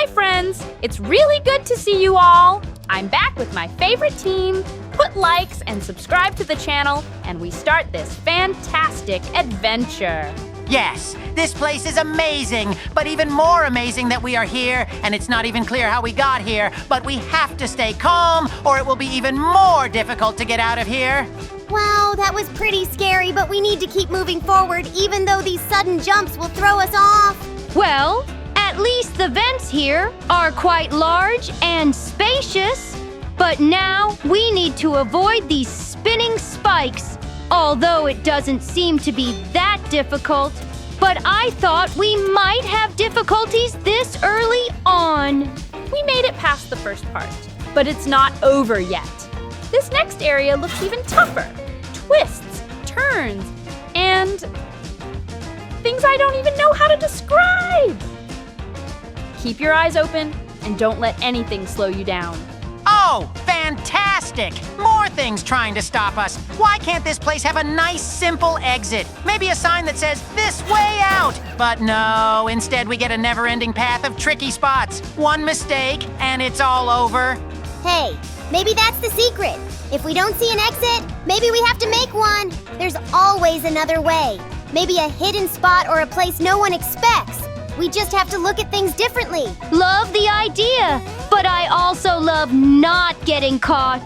Hi, friends! It's really good to see you all! I'm back with my favorite team. Put likes and subscribe to the channel, and we start this fantastic adventure. Yes, this place is amazing, but even more amazing that we are here, and it's not even clear how we got here, but we have to stay calm, or it will be even more difficult to get out of here. Wow, that was pretty scary, but we need to keep moving forward, even though these sudden jumps will throw us off. Well, at least the vents here are quite large and spacious. But now we need to avoid these spinning spikes. Although it doesn't seem to be that difficult. But I thought we might have difficulties this early on. We made it past the first part, but it's not over yet. This next area looks even tougher. Twists, turns, and things I don't even know how to describe. Keep your eyes open and don't let anything slow you down. Oh, fantastic! More things trying to stop us. Why can't this place have a nice, simple exit? Maybe a sign that says, "This way out!" But no, instead we get a never-ending path of tricky spots. One mistake, and it's all over. Hey, maybe that's the secret. If we don't see an exit, maybe we have to make one. There's always another way. Maybe a hidden spot or a place no one expects. We just have to look at things differently. Love the idea, but I also love not getting caught.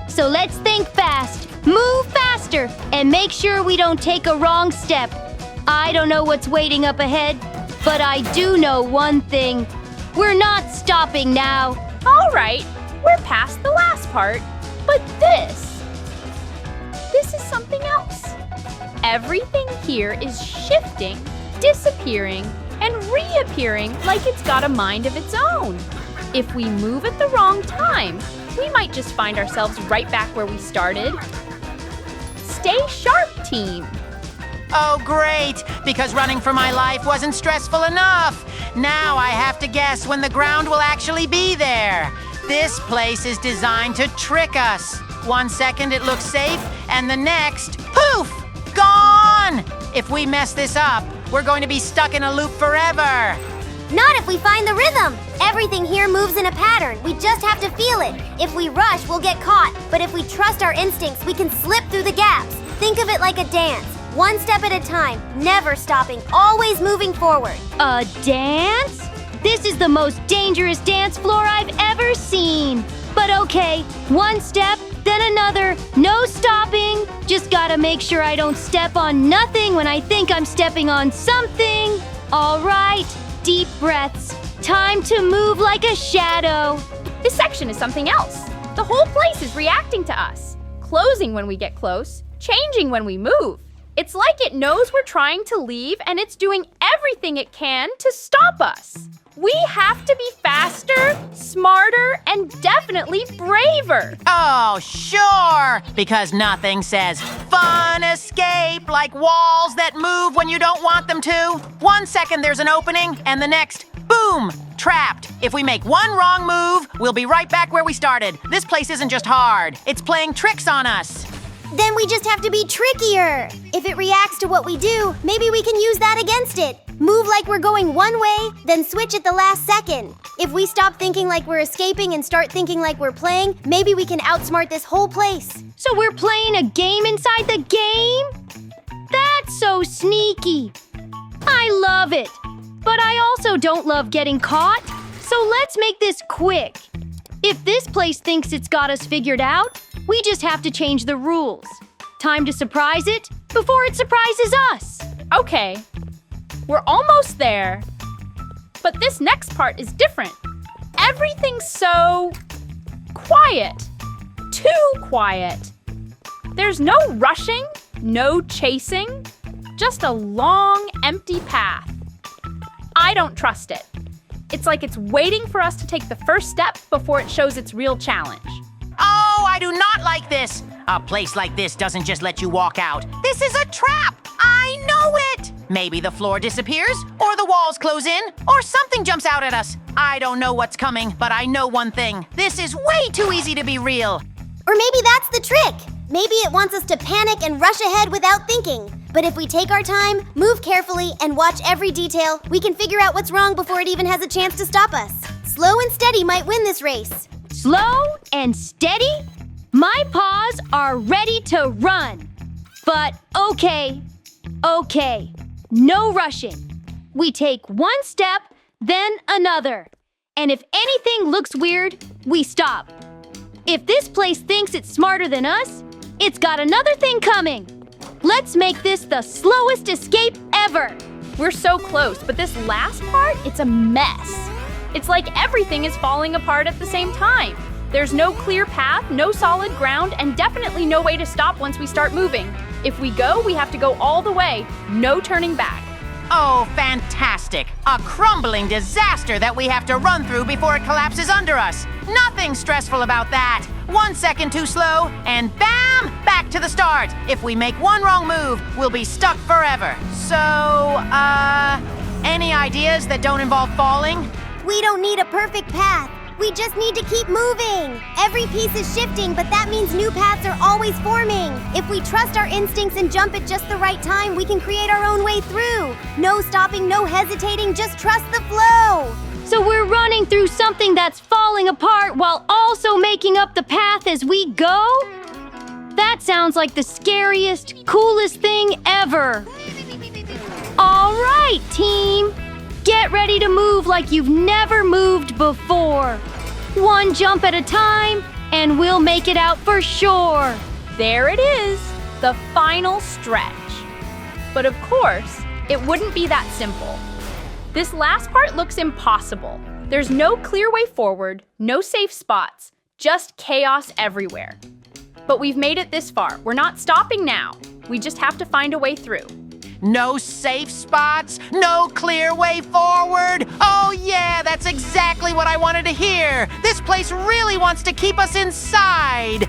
So let's think fast, move faster, and make sure we don't take a wrong step. I don't know what's waiting up ahead, but I do know one thing. We're not stopping now. All right, we're past the last part, but this is something else. Everything here is shifting, disappearing, and reappearing like it's got a mind of its own. If we move at the wrong time, we might just find ourselves right back where we started. Stay sharp, team. Oh, great! Because running for my life wasn't stressful enough. Now I have to guess when the ground will actually be there. This place is designed to trick us. 1 second it looks safe, and the next, poof! Gone! If we mess this up, we're going to be stuck in a loop forever. Not if we find the rhythm. Everything here moves in a pattern. We just have to feel it. If we rush, we'll get caught. But if we trust our instincts, we can slip through the gaps. Think of it like a dance. One step at a time, never stopping, always moving forward. A dance? This is the most dangerous dance floor I've ever seen. But okay, one step, then another, no stopping. Just gotta make sure I don't step on nothing when I think I'm stepping on something. All right, deep breaths. Time to move like a shadow. This section is something else. The whole place is reacting to us. Closing when we get close, changing when we move. It's like it knows we're trying to leave and it's doing everything it can to stop us. We have to be faster, smarter, and definitely braver. Oh, sure! Because nothing says fun escape like walls that move when you don't want them to. 1 second there's an opening, and the next, boom! Trapped. If we make one wrong move, we'll be right back where we started. This place isn't just hard, it's playing tricks on us. Then we just have to be trickier. If it reacts to what we do, maybe we can use that against it. Move like we're going one way, then switch at the last second. If we stop thinking like we're escaping and start thinking like we're playing, maybe we can outsmart this whole place. So we're playing a game inside the game? That's so sneaky. I love it. But I also don't love getting caught. So let's make this quick. If this place thinks it's got us figured out, we just have to change the rules. Time to surprise it before it surprises us. Okay, we're almost there. But this next part is different. Everything's so quiet. Too quiet. There's no rushing, no chasing, just a long, empty path. I don't trust it. It's like it's waiting for us to take the first step before it shows its real challenge. Oh, I do not like this. A place like this doesn't just let you walk out. This is a trap. I know it. Maybe the floor disappears, or the walls close in, or something jumps out at us. I don't know what's coming, but I know one thing. This is way too easy to be real. Or maybe that's the trick. Maybe it wants us to panic and rush ahead without thinking. But if we take our time, move carefully, and watch every detail, we can figure out what's wrong before it even has a chance to stop us. Slow and steady might win this race. Slow and steady? My paws are ready to run. But okay, no rushing. We take one step, then another. And if anything looks weird, we stop. If this place thinks it's smarter than us, it's got another thing coming. Let's make this the slowest escape ever. We're so close, but this last part, it's a mess. It's like everything is falling apart at the same time. There's no clear path, no solid ground, and definitely no way to stop once we start moving. If we go, we have to go all the way. No turning back. Oh, fantastic! A crumbling disaster that we have to run through before it collapses under us. Nothing stressful about that. 1 second too slow, and bam! Back to the start. If we make one wrong move, we'll be stuck forever. So, any ideas that don't involve falling? We don't need a perfect path. We just need to keep moving. Every piece is shifting, but that means new paths are always forming. If we trust our instincts and jump at just the right time, we can create our own way through. No stopping, no hesitating, just trust the flow. So we're running through something that's falling apart while also making up the path as we go? That sounds like the scariest, coolest thing ever. All right, team. Get ready to move like you've never moved before. One jump at a time, and we'll make it out for sure. There it is, the final stretch. But of course, it wouldn't be that simple. This last part looks impossible. There's no clear way forward, no safe spots, just chaos everywhere. But we've made it this far. We're not stopping now. We just have to find a way through. No safe spots? No clear way forward? Oh yeah, that's exactly what I wanted to hear. This place really wants to keep us inside.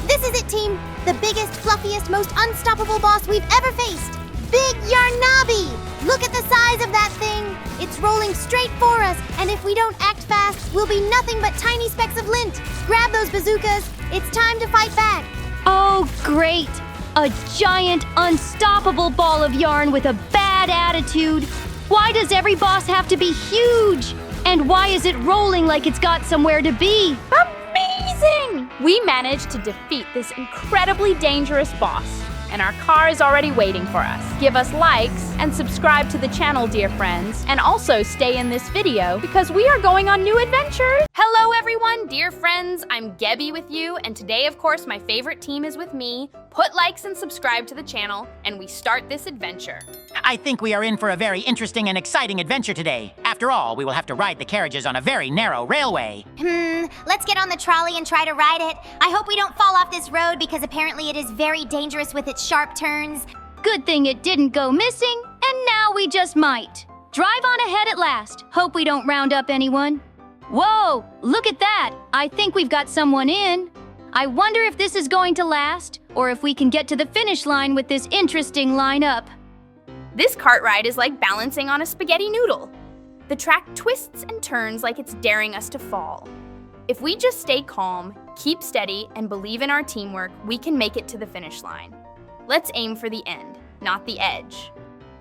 This is it, team. The biggest, fluffiest, most unstoppable boss we've ever faced. Big Yarnabi! Look at the size of that thing. It's rolling straight for us, and if we don't act fast, we'll be nothing but tiny specks of lint. Grab those bazookas. It's time to fight back. Oh, great. A giant, unstoppable ball of yarn with a bad attitude. Why does every boss have to be huge? And why is it rolling like it's got somewhere to be? Amazing! We managed to defeat this incredibly dangerous boss, and our car is already waiting for us. Give us likes and subscribe to the channel, dear friends, and also stay in this video because we are going on new adventures. Hello everyone, dear friends, I'm Gabby with you, and today of course my favorite team is with me. Put likes and subscribe to the channel, and we start this adventure. I think we are in for a very interesting and exciting adventure today. After all, we will have to ride the carriages on a very narrow railway. Let's get on the trolley and try to ride it. I hope we don't fall off this road because apparently it is very dangerous with its sharp turns. Good thing it didn't go missing, and now we just might. Drive on ahead at last. Hope we don't round up anyone. Whoa, look at that. I think we've got someone in. I wonder if this is going to last, or if we can get to the finish line with this interesting lineup. This cart ride is like balancing on a spaghetti noodle. The track twists and turns like it's daring us to fall. If we just stay calm, keep steady, and believe in our teamwork, we can make it to the finish line. Let's aim for the end, not the edge.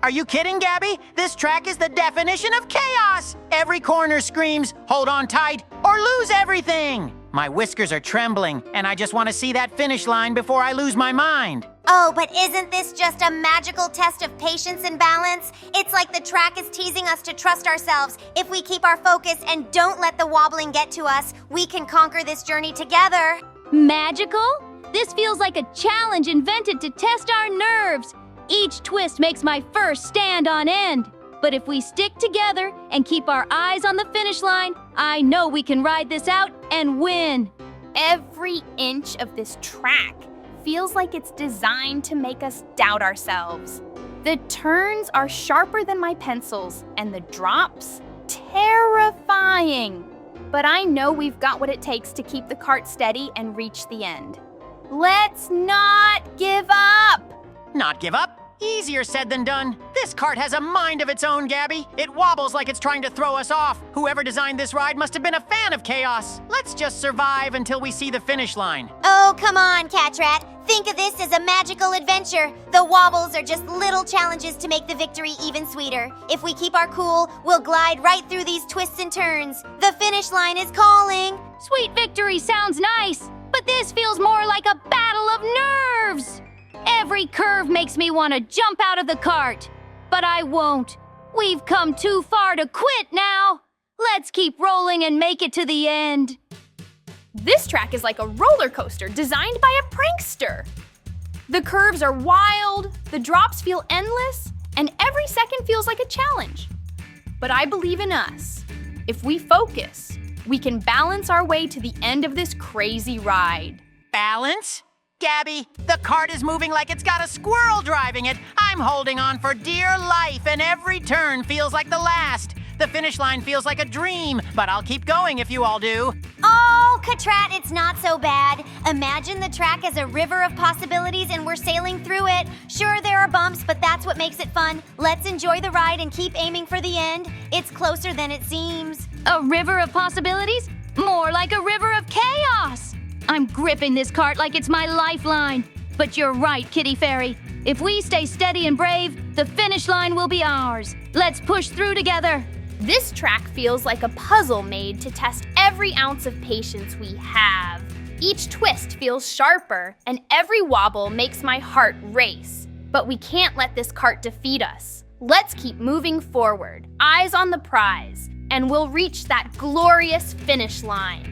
Are you kidding, Gabby? This track is the definition of chaos! Every corner screams, hold on tight, or lose everything! My whiskers are trembling, and I just want to see that finish line before I lose my mind. Oh, but isn't this just a magical test of patience and balance? It's like the track is teasing us to trust ourselves. If we keep our focus and don't let the wobbling get to us, we can conquer this journey together. Magical? This feels like a challenge invented to test our nerves. Each twist makes my first stand on end. But if we stick together and keep our eyes on the finish line, I know we can ride this out and win. Every inch of this track feels like it's designed to make us doubt ourselves. The turns are sharper than my pencils, and the drops, terrifying. But I know we've got what it takes to keep the cart steady and reach the end. Let's not give up! Not give up? Easier said than done. This cart has a mind of its own, Gabby. It wobbles like it's trying to throw us off. Whoever designed this ride must have been a fan of chaos. Let's just survive until we see the finish line. Oh, come on, Catrat. Think of this as a magical adventure. The wobbles are just little challenges to make the victory even sweeter. If we keep our cool, we'll glide right through these twists and turns. The finish line is calling. Sweet victory sounds nice, but this feels more like a battle of nerves. Every curve makes me want to jump out of the cart, but I won't. We've come too far to quit now. Let's keep rolling and make it to the end. This track is like a roller coaster designed by a prankster. The curves are wild, the drops feel endless, and every second feels like a challenge. But I believe in us. If we focus, we can balance our way to the end of this crazy ride. Balance? Gabby, the cart is moving like it's got a squirrel driving it. I'm holding on for dear life, and every turn feels like the last. The finish line feels like a dream, but I'll keep going if you all do. Oh, Catrat, it's not so bad. Imagine the track as a river of possibilities and we're sailing through it. Sure, there are bumps, but that's what makes it fun. Let's enjoy the ride and keep aiming for the end. It's closer than it seems. A river of possibilities? More like a river of chaos. I'm gripping this cart like it's my lifeline. But you're right, Kitty Fairy. If we stay steady and brave, the finish line will be ours. Let's push through together. This track feels like a puzzle made to test every ounce of patience we have. Each twist feels sharper, and every wobble makes my heart race. But we can't let this cart defeat us. Let's keep moving forward, eyes on the prize, and we'll reach that glorious finish line.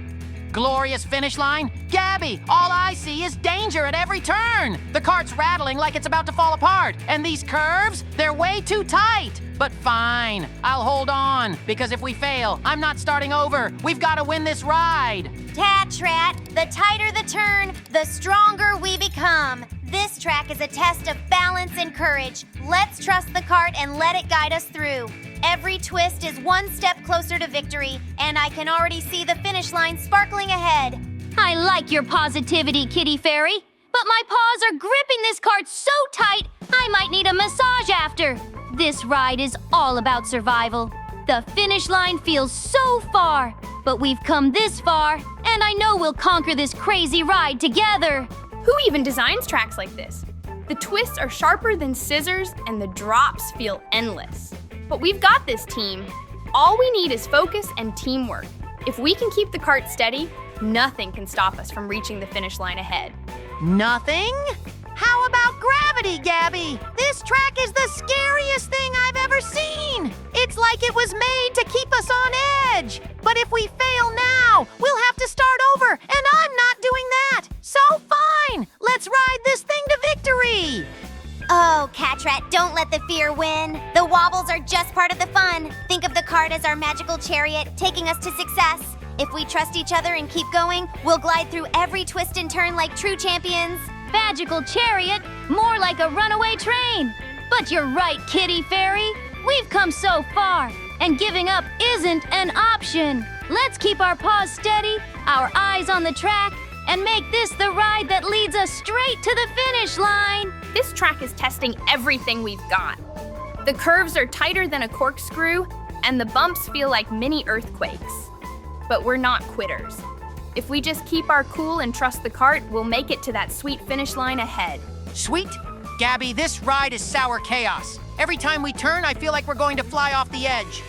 Glorious finish line? Gabby, all I see is danger at every turn. The cart's rattling like it's about to fall apart. And these curves, they're way too tight. But fine, I'll hold on. Because if we fail, I'm not starting over. We've got to win this ride. Catrat, the tighter the turn, the stronger we become. This track is a test of balance and courage. Let's trust the cart and let it guide us through. Every twist is one step closer to victory, and I can already see the finish line sparkling ahead. I like your positivity, Kitty Fairy, but my paws are gripping this cart so tight, I might need a massage after. This ride is all about survival. The finish line feels so far, but we've come this far, and I know we'll conquer this crazy ride together. Who even designs tracks like this? The twists are sharper than scissors, and the drops feel endless. But we've got this, team. All we need is focus and teamwork. If we can keep the cart steady, nothing can stop us from reaching the finish line ahead. Nothing? How about gravity, Gabby? This track is the scariest thing I've ever seen. It's like it was made to keep us on edge. But if we fail now, we'll have to start over, and I'm not doing that. So fine, let's ride this thing to victory. Oh, Catrat, don't let the fear win. The wobbles are just part of the fun. Think of the cart as our magical chariot, taking us to success. If we trust each other and keep going, we'll glide through every twist and turn like true champions. Magical chariot, more like a runaway train. But you're right, Kitty Fairy. We've come so far, and giving up isn't an option. Let's keep our paws steady, our eyes on the track, and make this the ride that leads us straight to the finish line. This track is testing everything we've got. The curves are tighter than a corkscrew, and the bumps feel like mini earthquakes. But we're not quitters. If we just keep our cool and trust the cart, we'll make it to that sweet finish line ahead. Sweet? Gabby, this ride is sour chaos. Every time we turn, I feel like we're going to fly off the edge.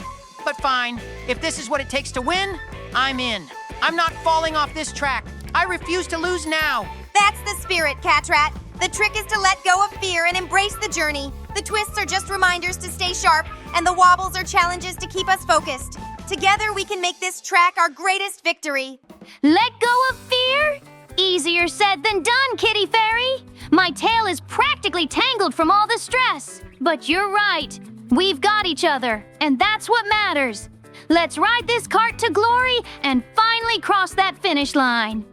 But fine, if this is what it takes to win, I'm in. I'm not falling off this track. I refuse to lose now. That's the spirit, Catrat. The trick is to let go of fear and embrace the journey. The twists are just reminders to stay sharp, and the wobbles are challenges to keep us focused. Together, we can make this track our greatest victory. Let go of fear? Easier said than done, Kitty Fairy. My tail is practically tangled from all the stress. But you're right. We've got each other, and that's what matters. Let's ride this cart to glory and finally cross that finish line.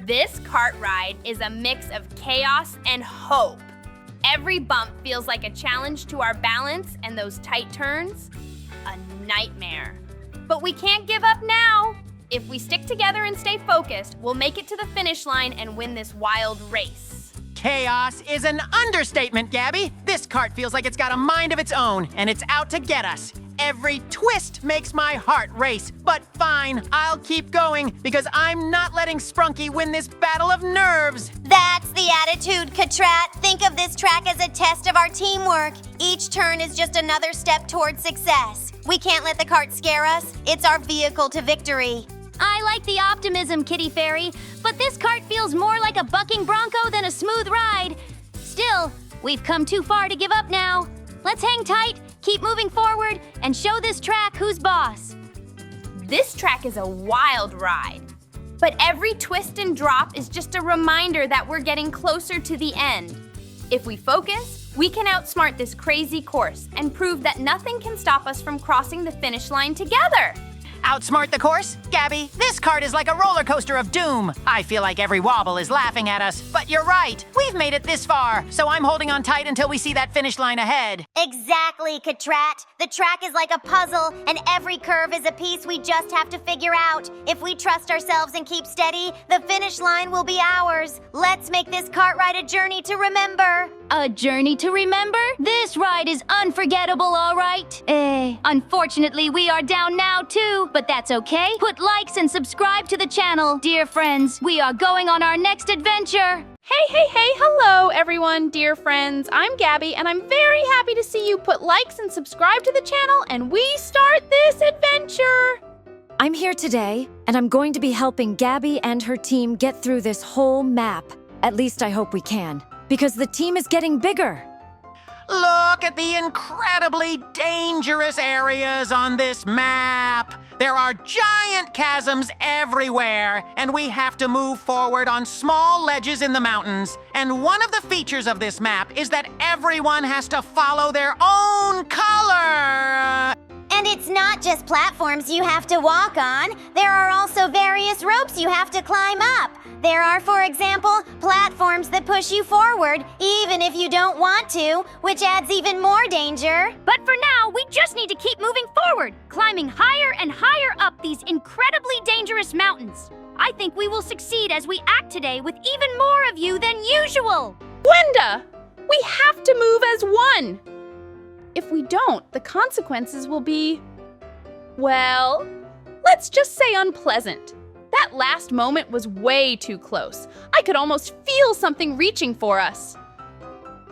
This cart ride is a mix of chaos and hope. Every bump feels like a challenge to our balance, and those tight turns, a nightmare. But we can't give up now. If we stick together and stay focused, we'll make it to the finish line and win this wild race. Chaos is an understatement, Gabby. This cart feels like it's got a mind of its own, and it's out to get us. Every twist makes my heart race, but fine, I'll keep going because I'm not letting Sprunky win this battle of nerves. That's the attitude, Catrat. Think of this track as a test of our teamwork. Each turn is just another step towards success. We can't let the cart scare us. It's our vehicle to victory. I like the optimism, Kitty Fairy, but this cart feels more like a bucking bronco than a smooth ride. Still, we've come too far to give up now. Let's hang tight, keep moving forward, and show this track who's boss. This track is a wild ride, but every twist and drop is just a reminder that we're getting closer to the end. If we focus, we can outsmart this crazy course and prove that nothing can stop us from crossing the finish line together. Outsmart the course? Gabby, this cart is like a roller coaster of doom. I feel like every wobble is laughing at us, but you're right. We've made it this far, so I'm holding on tight until we see that finish line ahead. Exactly, Catrat. The track is like a puzzle, and every curve is a piece we just have to figure out. If we trust ourselves and keep steady, the finish line will be ours. Let's make this cart ride a journey to remember. A journey to remember? This ride is unforgettable, all right? Unfortunately, we are down now too, but that's okay. Put likes and subscribe to the channel, dear friends. We are going on our next adventure. Hey, hello everyone, dear friends. I'm Gabby, and I'm very happy to see you put likes and subscribe to the channel, and we start this adventure. I'm here today, and I'm going to be helping Gabby and her team get through this whole map. At least I hope we can, because the team is getting bigger. Look at the incredibly dangerous areas on this map. There are giant chasms everywhere, and we have to move forward on small ledges in the mountains. And one of the features of this map is that everyone has to follow their own color. And it's not just platforms you have to walk on. There are also various ropes you have to climb up. There are, for example, platforms that push you forward, even if you don't want to, which adds even more danger. But for now, we just need to keep moving forward, climbing higher and higher up these incredibly dangerous mountains. I think we will succeed as we act today with even more of you than usual. Gwenda, we have to move as one. If we don't, the consequences will be, well, let's just say unpleasant. That last moment was way too close. I could almost feel something reaching for us.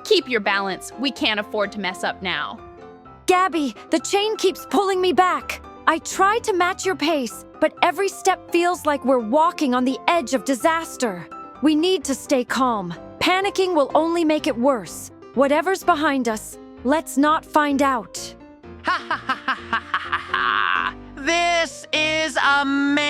Keep your balance. We can't afford to mess up now. Gabby, the chain keeps pulling me back. I try to match your pace, but every step feels like we're walking on the edge of disaster. We need to stay calm. Panicking will only make it worse. Whatever's behind us, let's not find out. Ha ha ha ha ha ha ha! This is amazing!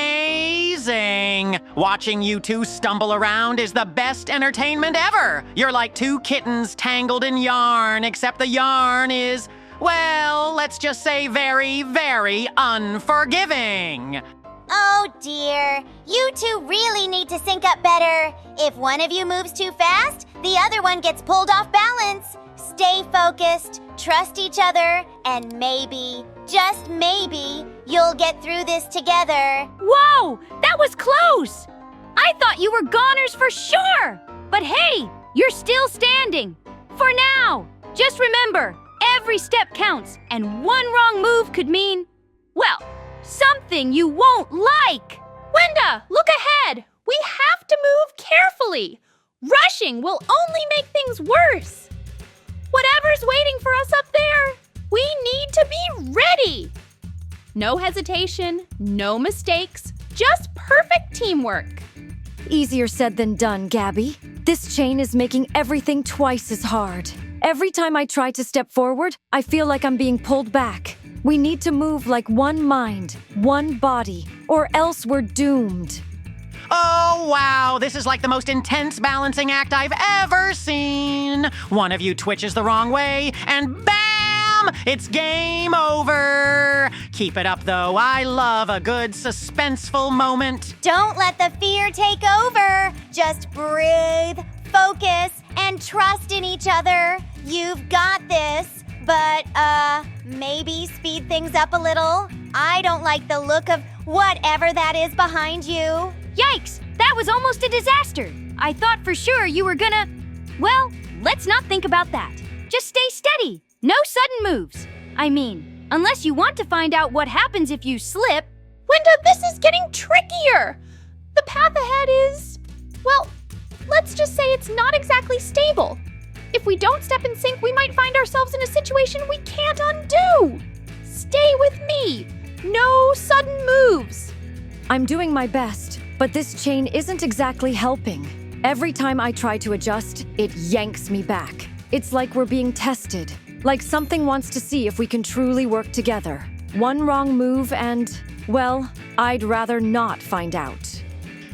Watching you two stumble around is the best entertainment ever! You're like two kittens tangled in yarn, except the yarn is, well, let's just say very, very unforgiving. Oh dear, you two really need to sync up better. If one of you moves too fast, the other one gets pulled off balance. Stay focused, trust each other, and maybe, just maybe, you'll get through this together. Whoa, that was close! I thought you were goners for sure! But hey, you're still standing. For now, just remember, every step counts, and one wrong move could mean, well, something you won't like. Gwenda, look ahead. We have to move carefully. Rushing will only make things worse. Whatever's waiting for us up there, we need to be ready. No hesitation, no mistakes, just perfect teamwork. Easier said than done, Gabby. This chain is making everything twice as hard. Every time I try to step forward, I feel like I'm being pulled back. We need to move like one mind, one body, or else we're doomed. Oh, wow, this is like the most intense balancing act I've ever seen. One of you twitches the wrong way, and bam! It's game over. Keep it up, though. I love a good suspenseful moment. Don't let the fear take over. Just breathe, focus, and trust in each other. You've got this, but, maybe speed things up a little. I don't like the look of whatever that is behind you. Yikes, that was almost a disaster. I thought for sure you were gonna... Well, let's not think about that. Just stay steady. No sudden moves. I mean, unless you want to find out what happens if you slip. Wenda, this is getting trickier. The path ahead is, well, let's just say it's not exactly stable. If we don't step in sync, we might find ourselves in a situation we can't undo. Stay with me. No sudden moves. I'm doing my best, but this chain isn't exactly helping. Every time I try to adjust, it yanks me back. It's like we're being tested, like something wants to see if we can truly work together. One wrong move and, well, I'd rather not find out.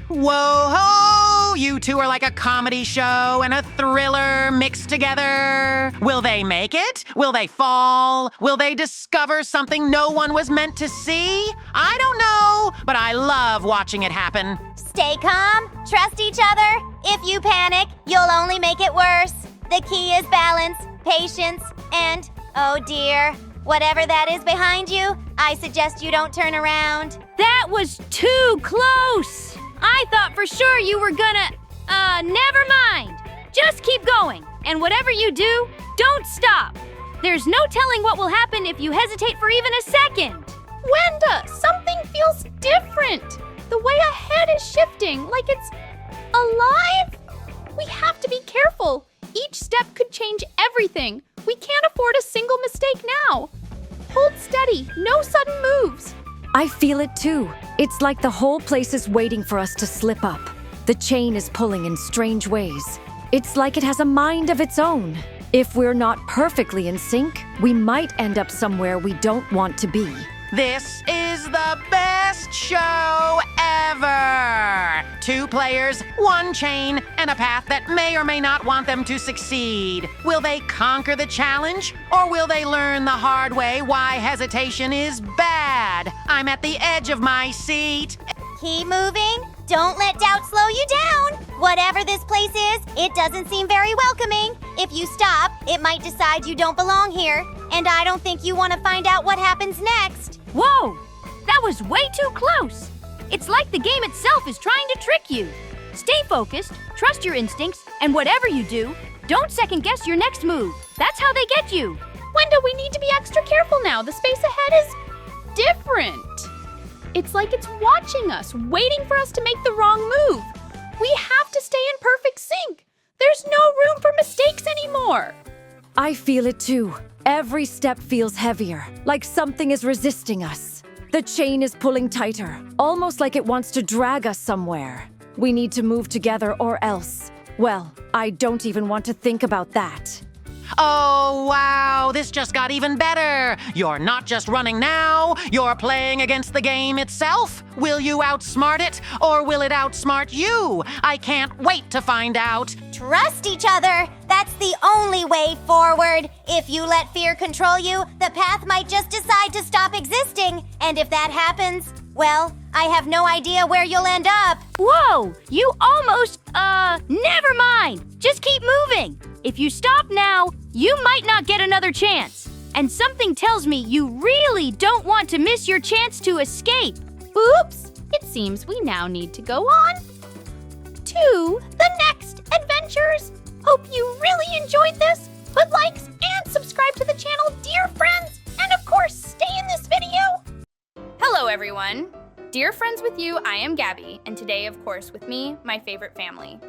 Whoa-ho! You two are like a comedy show and a thriller mixed together. Will they make it? Will they fall? Will they discover something no one was meant to see? I don't know, but I love watching it happen. Stay calm, trust each other. If you panic, you'll only make it worse. The key is balance, patience, and, oh dear, whatever that is behind you, I suggest you don't turn around. That was too close! I thought for sure you were gonna, never mind. Just keep going, and whatever you do, don't stop. There's no telling what will happen if you hesitate for even a second. Wenda, something feels different. The way ahead is shifting, like it's alive. We have to be careful. Each step could change everything. We can't afford a single mistake now. Hold steady, no sudden moves. I feel it too. It's like the whole place is waiting for us to slip up. The chain is pulling in strange ways. It's like it has a mind of its own. If we're not perfectly in sync, we might end up somewhere we don't want to be. This is the best show ever! 2 players, 1 chain, and a path that may or may not want them to succeed. Will they conquer the challenge, or will they learn the hard way why hesitation is bad? I'm at the edge of my seat. Keep moving. Don't let doubt slow you down. Whatever this place is, it doesn't seem very welcoming. If you stop, it might decide you don't belong here. And I don't think you want to find out what happens next. Whoa! That was way too close! It's like the game itself is trying to trick you. Stay focused, trust your instincts, and whatever you do, don't second-guess your next move. That's how they get you. Wenda, we need to be extra careful now. The space ahead is different. It's like it's watching us, waiting for us to make the wrong move. We have to stay in perfect sync. There's no room for mistakes anymore. I feel it too. Every step feels heavier, like something is resisting us. The chain is pulling tighter, almost like it wants to drag us somewhere. We need to move together or else. Well, I don't even want to think about that. Oh, wow, this just got even better. You're not just running now, you're playing against the game itself. Will you outsmart it, or will it outsmart you? I can't wait to find out. Trust each other. That's the only way forward. If you let fear control you, the path might just decide to stop existing. And if that happens, well, I have no idea where you'll end up. Whoa! You almost, never mind! Just keep moving! If you stop now, you might not get another chance. And something tells me you really don't want to miss your chance to escape. Oops! It seems we now need to go on to the next adventures. Hope you really enjoyed this. Put likes and subscribe to the channel, dear friends. And of course, stay in this video. Hello, everyone. Dear friends with you, I am Gabby. And today, of course, with me, my favorite family.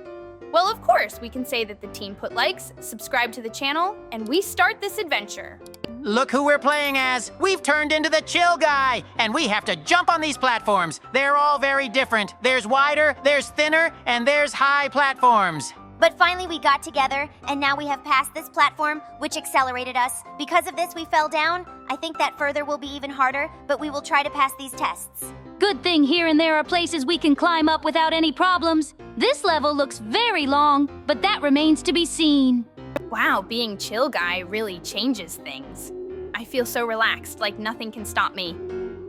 Well, of course, we can say that the team put likes, subscribe to the channel, and we start this adventure. Look who we're playing as. We've turned into the chill guy, and we have to jump on these platforms. They're all very different. There's wider, there's thinner, and there's high platforms. But finally we got together, and now we have passed this platform, which accelerated us. Because of this, we fell down. I think that further will be even harder, but we will try to pass these tests. Good thing here and there are places we can climb up without any problems. This level looks very long, but that remains to be seen. Wow, being chill guy really changes things. I feel so relaxed, like nothing can stop me.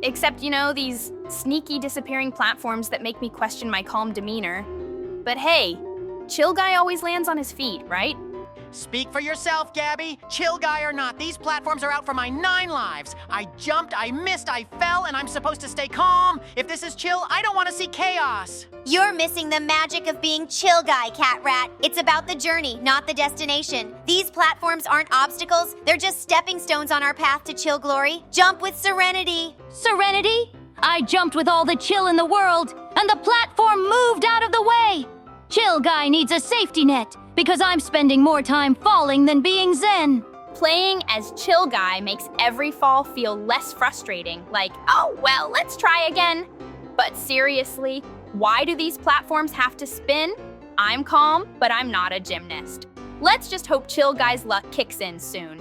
Except, you know, these sneaky disappearing platforms that make me question my calm demeanor. But hey, chill guy always lands on his feet, right? Speak for yourself, Gabby. Chill guy or not, these platforms are out for my 9 lives. I jumped, I missed, I fell, and I'm supposed to stay calm. If this is chill, I don't want to see chaos. You're missing the magic of being chill guy, Catrat. It's about the journey, not the destination. These platforms aren't obstacles, they're just stepping stones on our path to chill glory. Jump with serenity. Serenity? I jumped with all the chill in the world, and the platform moved out of the way. Chill guy needs a safety net, because I'm spending more time falling than being zen. Playing as Chill Guy makes every fall feel less frustrating, like, oh, well, let's try again. But seriously, why do these platforms have to spin? I'm calm, but I'm not a gymnast. Let's just hope Chill Guy's luck kicks in soon.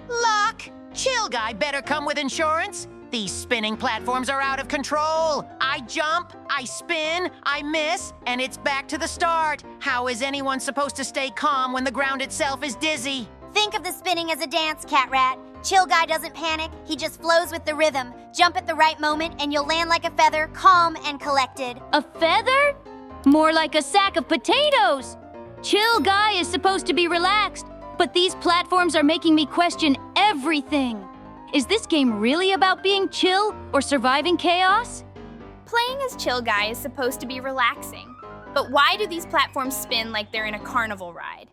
Luck? Chill guy better come with insurance. These spinning platforms are out of control. I jump, I spin, I miss, and it's back to the start. How is anyone supposed to stay calm when the ground itself is dizzy? Think of the spinning as a dance, Catrat. Chill guy doesn't panic, he just flows with the rhythm. Jump at the right moment and you'll land like a feather, calm and collected. A feather? More like a sack of potatoes. Chill guy is supposed to be relaxed, but these platforms are making me question everything. Is this game really about being chill or surviving chaos? Playing as Chill Guy is supposed to be relaxing. But why do these platforms spin like they're in a carnival ride?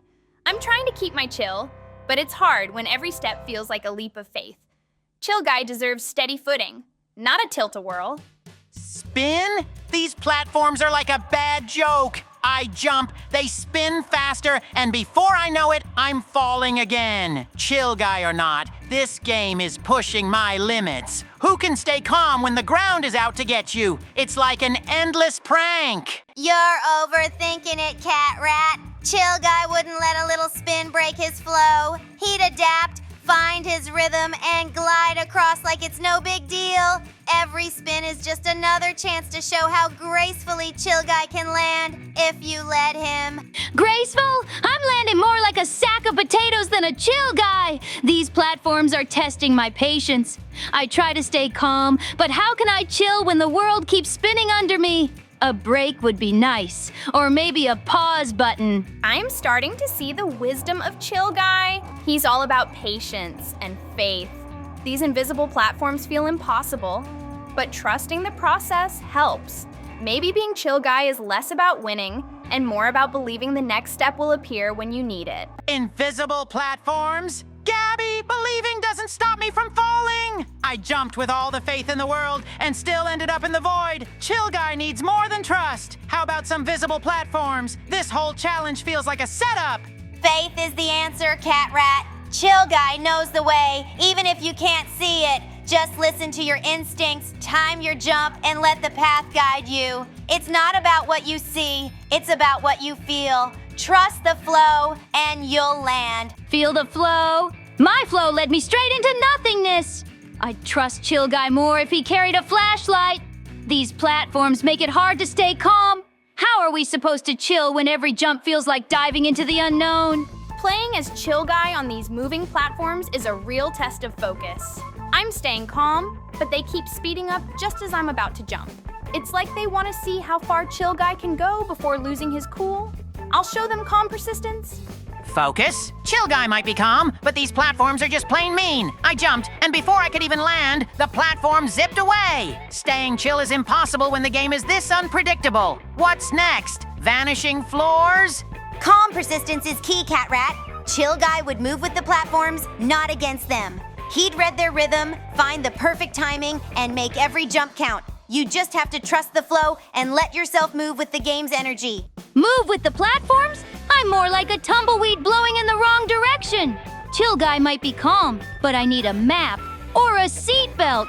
I'm trying to keep my chill, but it's hard when every step feels like a leap of faith. Chill Guy deserves steady footing, not a tilt-a-whirl. Spin? These platforms are like a bad joke. I jump, they spin faster, and before I know it, I'm falling again. Chill guy or not, this game is pushing my limits. Who can stay calm when the ground is out to get you? It's like an endless prank. You're overthinking it, Catrat. Chill guy wouldn't let a little spin break his flow. He'd adapt, find his rhythm, and glide across like it's no big deal. Every spin is just another chance to show how gracefully Chill Guy can land if you let him. Graceful? I'm landing more like a sack of potatoes than a chill guy. These platforms are testing my patience. I try to stay calm, but how can I chill when the world keeps spinning under me? A break would be nice, or maybe a pause button. I'm starting to see the wisdom of Chill Guy. He's all about patience and faith. These invisible platforms feel impossible, but trusting the process helps. Maybe being Chill Guy is less about winning and more about believing the next step will appear when you need it. Invisible platforms? Gabby, believing doesn't stop me from falling. I jumped with all the faith in the world and still ended up in the void. Chill Guy needs more than trust. How about some visible platforms? This whole challenge feels like a setup. Faith is the answer, Catrat. Chill Guy knows the way, even if you can't see it. Just listen to your instincts, time your jump, and let the path guide you. It's not about what you see, it's about what you feel. Trust the flow, and you'll land. Feel the flow? My flow led me straight into nothingness. I'd trust Chill Guy more if he carried a flashlight. These platforms make it hard to stay calm. How are we supposed to chill when every jump feels like diving into the unknown? Playing as Chill Guy on these moving platforms is a real test of focus. I'm staying calm, but they keep speeding up just as I'm about to jump. It's like they want to see how far Chill Guy can go before losing his cool. I'll show them calm persistence. Focus? Chill Guy might be calm, but these platforms are just plain mean. I jumped, and before I could even land, the platform zipped away. Staying chill is impossible when the game is this unpredictable. What's next? Vanishing floors? Calm persistence is key, Catrat. Chill Guy would move with the platforms, not against them. He'd read their rhythm, find the perfect timing, and make every jump count. You just have to trust the flow and let yourself move with the game's energy. Move with the platforms? I'm more like a tumbleweed blowing in the wrong direction. Chill Guy might be calm, but I need a map or a seatbelt.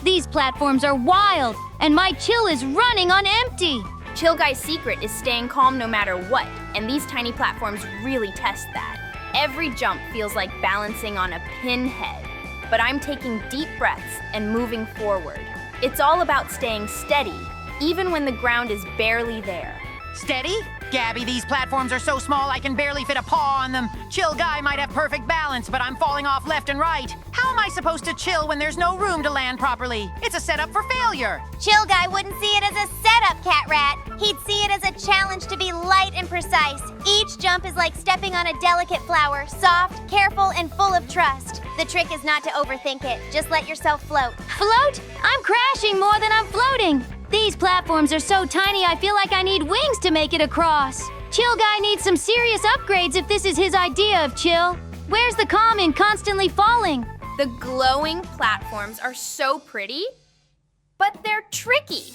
These platforms are wild, and my chill is running on empty. Chill Guy's secret is staying calm no matter what, and these tiny platforms really test that. Every jump feels like balancing on a pinhead, but I'm taking deep breaths and moving forward. It's all about staying steady, even when the ground is barely there. Steady? Gabby, these platforms are so small I can barely fit a paw on them. Chill Guy might have perfect balance, but I'm falling off left and right. How am I supposed to chill when there's no room to land properly? It's a setup for failure. Chill Guy wouldn't see it as a setup, Catrat. He'd see it as a challenge to be light and precise. Each jump is like stepping on a delicate flower, soft, careful, and full of trust. The trick is not to overthink it. Just let yourself float. Float? I'm crashing more than I'm floating. These platforms are so tiny I feel like I need wings to make it across. Chill Guy needs some serious upgrades if this is his idea of chill. Where's the calm in constantly falling? The glowing platforms are so pretty, but they're tricky.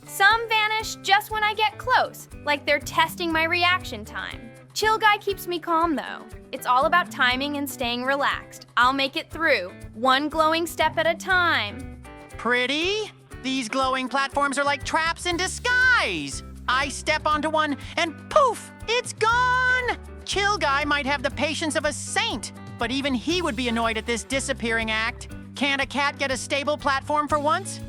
Some vanish just when I get close, like they're testing my reaction time. Chill Guy keeps me calm though. It's all about timing and staying relaxed. I'll make it through, one glowing step at a time. Pretty? These glowing platforms are like traps in disguise. I step onto one and poof, it's gone! Chill Guy might have the patience of a saint, but even he would be annoyed at this disappearing act. Can't a cat get a stable platform for once?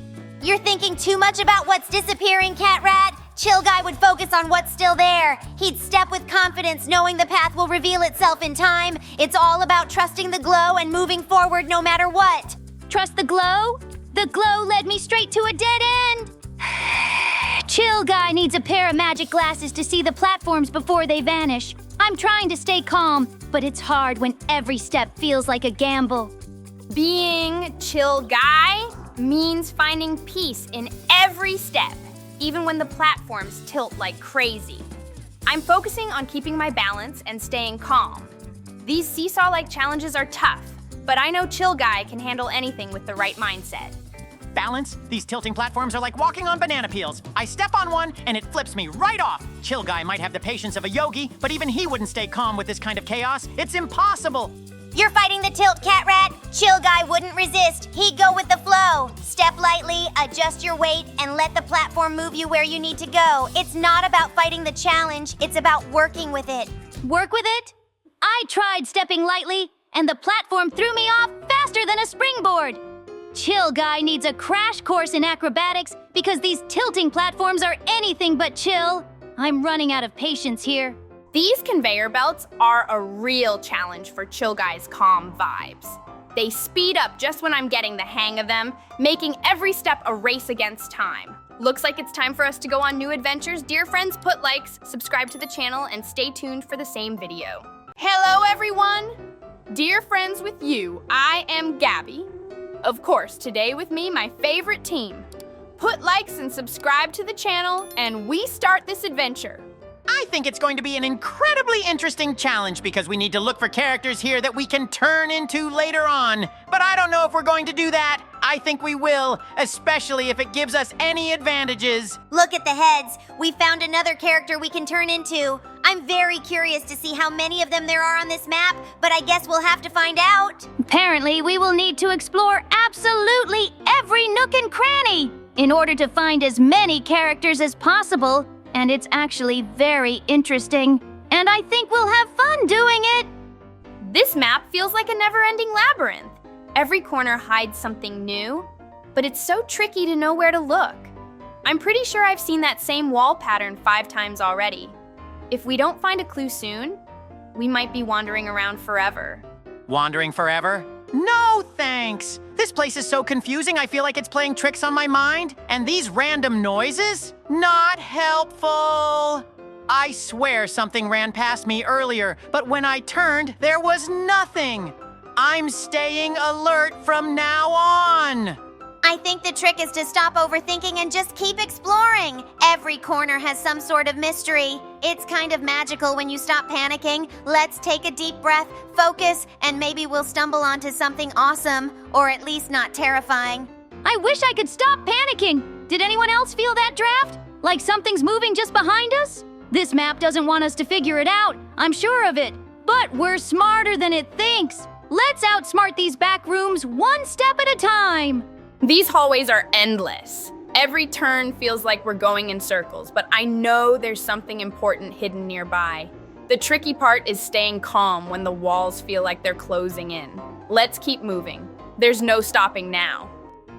You're thinking too much about what's disappearing, Catrat. Chill Guy would focus on what's still there. He'd step with confidence, knowing the path will reveal itself in time. It's all about trusting the glow and moving forward no matter what. Trust the glow? The glow led me straight to a dead end. Chill Guy needs a pair of magic glasses to see the platforms before they vanish. I'm trying to stay calm, but it's hard when every step feels like a gamble. Being Chill Guy means finding peace in every step, even when the platforms tilt like crazy. I'm focusing on keeping my balance and staying calm. These seesaw-like challenges are tough, but I know Chill Guy can handle anything with the right mindset. Balance? These tilting platforms are like walking on banana peels. I step on one and it flips me right off. Chill Guy might have the patience of a yogi, but even he wouldn't stay calm with this kind of chaos. It's impossible. You're fighting the tilt, Catrat. Chill Guy wouldn't resist. He'd go with the flow. Step lightly, adjust your weight, and let the platform move you where you need to go. It's not about fighting the challenge. It's about working with it. Work with it? I tried stepping lightly, and the platform threw me off faster than a springboard. Chill Guy needs a crash course in acrobatics because these tilting platforms are anything but chill. I'm running out of patience here. These conveyor belts are a real challenge for Chill Guy's calm vibes. They speed up just when I'm getting the hang of them, making every step a race against time. Looks like it's time for us to go on new adventures. Dear friends, put likes, subscribe to the channel, and stay tuned for the same video. Hello, everyone! Dear friends with you, I am Gabby. Of course, today with me, my favorite team. Put likes and subscribe to the channel, and we start this adventure. I think it's going to be an incredibly interesting challenge because we need to look for characters here that we can turn into later on. But I don't know if we're going to do that. I think we will, especially if it gives us any advantages. Look at the heads. We found another character we can turn into. I'm very curious to see how many of them there are on this map, but I guess we'll have to find out. Apparently, we will need to explore absolutely every nook and cranny in order to find as many characters as possible. And it's actually very interesting, and I think we'll have fun doing it. This map feels like a never-ending labyrinth. Every corner hides something new, but it's so tricky to know where to look. I'm pretty sure I've seen that same wall pattern 5 times already. If we don't find a clue soon, we might be wandering around forever. Wandering forever? No, thanks. This place is so confusing, I feel like it's playing tricks on my mind. And these random noises? Not helpful. I swear something ran past me earlier, but when I turned, there was nothing. I'm staying alert from now on. I think the trick is to stop overthinking and just keep exploring. Every corner has some sort of mystery. It's kind of magical when you stop panicking. Let's take a deep breath, focus, and maybe we'll stumble onto something awesome, or at least not terrifying. I wish I could stop panicking. Did anyone else feel that draft? Like something's moving just behind us? This map doesn't want us to figure it out, I'm sure of it. But we're smarter than it thinks. Let's outsmart these back rooms one step at a time. These hallways are endless. Every turn feels like we're going in circles, but I know there's something important hidden nearby. The tricky part is staying calm when the walls feel like they're closing in. Let's keep moving. There's no stopping now.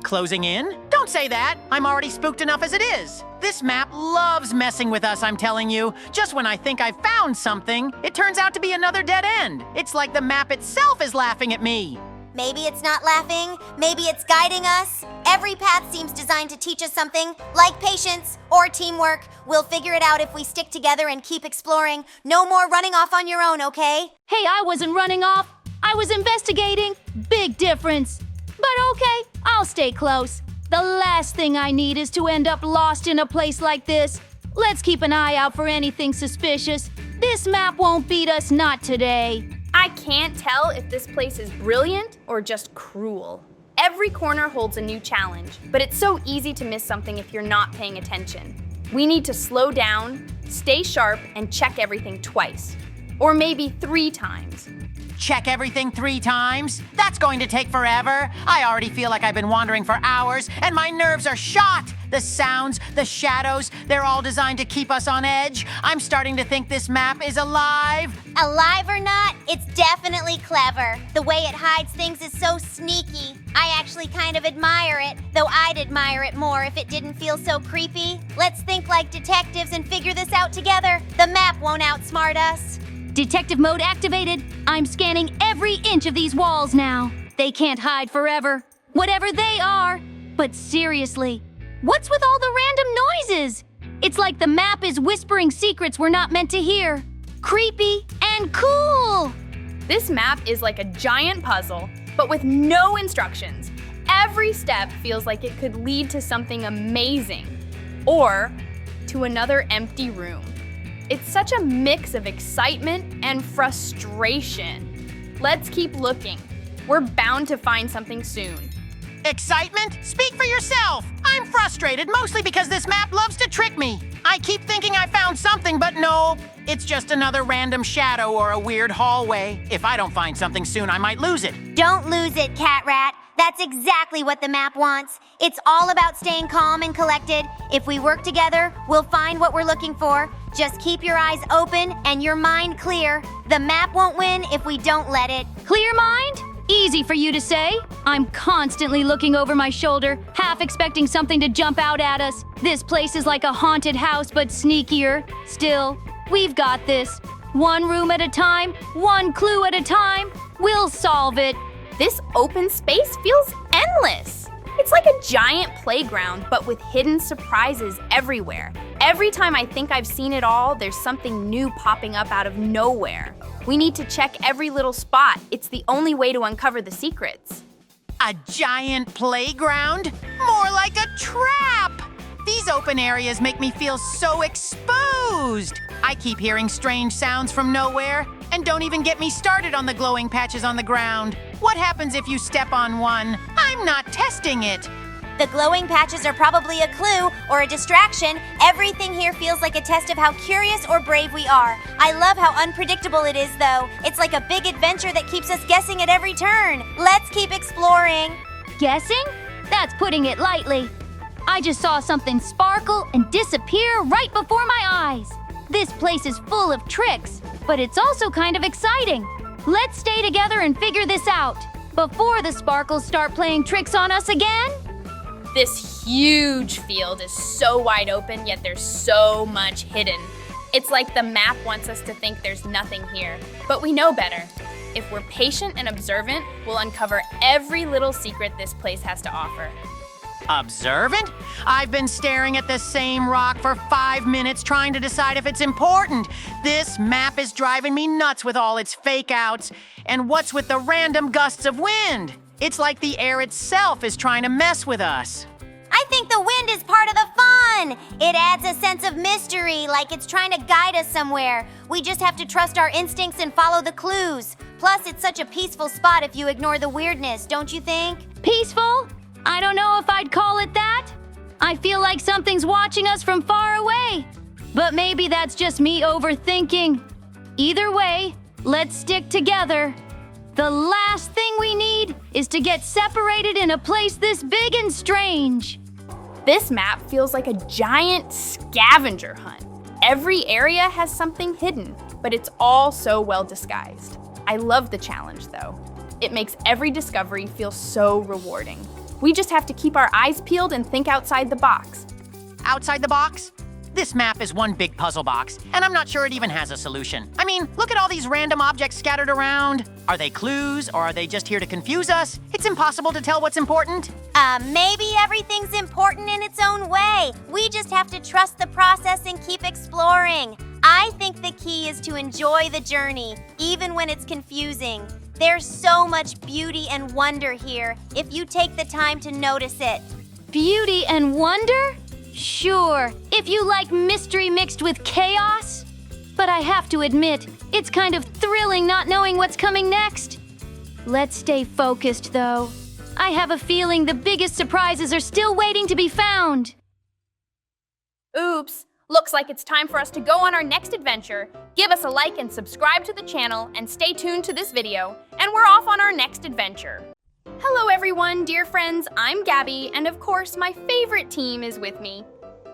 Closing in? Don't say that. I'm already spooked enough as it is. This map loves messing with us, I'm telling you. Just when I think I've found something, it turns out to be another dead end. It's like the map itself is laughing at me. Maybe it's not laughing, maybe it's guiding us. Every path seems designed to teach us something, like patience or teamwork. We'll figure it out if we stick together and keep exploring. No more running off on your own, okay? Hey, I wasn't running off. I was investigating. Big difference. But okay, I'll stay close. The last thing I need is to end up lost in a place like this. Let's keep an eye out for anything suspicious. This map won't beat us, not today. I can't tell if this place is brilliant or just cruel. Every corner holds a new challenge, but it's so easy to miss something if you're not paying attention. We need to slow down, stay sharp, and check everything twice. Or maybe 3 times. Check everything 3 times? That's going to take forever. I already feel like I've been wandering for hours, and my nerves are shot. The sounds, the shadows, they're all designed to keep us on edge. I'm starting to think this map is alive. Alive or not, it's definitely clever. The way it hides things is so sneaky. I actually kind of admire it, though I'd admire it more if it didn't feel so creepy. Let's think like detectives and figure this out together. The map won't outsmart us. Detective mode activated. I'm scanning every inch of these walls now. They can't hide forever, whatever they are. But seriously, what's with all the random noises? It's like the map is whispering secrets we're not meant to hear. Creepy and cool. This map is like a giant puzzle, but with no instructions. Every step feels like it could lead to something amazing, or to another empty room. It's such a mix of excitement and frustration. Let's keep looking. We're bound to find something soon. Excitement? Speak for yourself. I'm frustrated mostly because this map loves to trick me. I keep thinking I found something, but no. It's just another random shadow or a weird hallway. If I don't find something soon, I might lose it. Don't lose it, Catrat. That's exactly what the map wants. It's all about staying calm and collected. If we work together, we'll find what we're looking for. Just keep your eyes open and your mind clear. The map won't win if we don't let it. Clear mind? Easy for you to say. I'm constantly looking over my shoulder, half expecting something to jump out at us. This place is like a haunted house, but sneakier. Still, we've got this. One room at a time, one clue at a time. We'll solve it. This open space feels endless. It's like a giant playground, but with hidden surprises everywhere. Every time I think I've seen it all, there's something new popping up out of nowhere. We need to check every little spot. It's the only way to uncover the secrets. A giant playground? More like a trap! These open areas make me feel so exposed. I keep hearing strange sounds from nowhere, and don't even get me started on the glowing patches on the ground. What happens if you step on one? I'm not testing it. The glowing patches are probably a clue or a distraction. Everything here feels like a test of how curious or brave we are. I love how unpredictable it is, though. It's like a big adventure that keeps us guessing at every turn. Let's keep exploring. Guessing? That's putting it lightly. I just saw something sparkle and disappear right before my eyes. This place is full of tricks, but it's also kind of exciting. Let's stay together and figure this out before the sparkles start playing tricks on us again. This huge field is so wide open, yet there's so much hidden. It's like the map wants us to think there's nothing here, but we know better. If we're patient and observant, we'll uncover every little secret this place has to offer. Observant? I've been staring at the same rock for 5 minutes trying to decide if it's important. This map is driving me nuts with all its fake outs. And what's with the random gusts of wind? It's like the air itself is trying to mess with us. I think the wind is part of the fun. It adds a sense of mystery, like it's trying to guide us somewhere. We just have to trust our instincts and follow the clues. Plus, it's such a peaceful spot if you ignore the weirdness, don't you think? Peaceful? I don't know if I'd call it that. I feel like something's watching us from far away. But maybe that's just me overthinking. Either way, let's stick together. The last thing we need is to get separated in a place this big and strange. This map feels like a giant scavenger hunt. Every area has something hidden, but it's all so well disguised. I love the challenge, though. It makes every discovery feel so rewarding. We just have to keep our eyes peeled and think outside the box. Outside the box? This map is one big puzzle box, and I'm not sure it even has a solution. I mean, look at all these random objects scattered around. Are they clues, or are they just here to confuse us? It's impossible to tell what's important. Maybe everything's important in its own way. We just have to trust the process and keep exploring. I think the key is to enjoy the journey, even when it's confusing. There's so much beauty and wonder here, if you take the time to notice it. Beauty and wonder? Sure, if you like mystery mixed with chaos. But I have to admit, it's kind of thrilling not knowing what's coming next. Let's stay focused, though. I have a feeling the biggest surprises are still waiting to be found. Oops, looks like it's time for us to go on our next adventure. Give us a like and subscribe to the channel and stay tuned to this video, and we're off on our next adventure. Hello everyone, dear friends, I'm Gabby, and of course my favorite team is with me.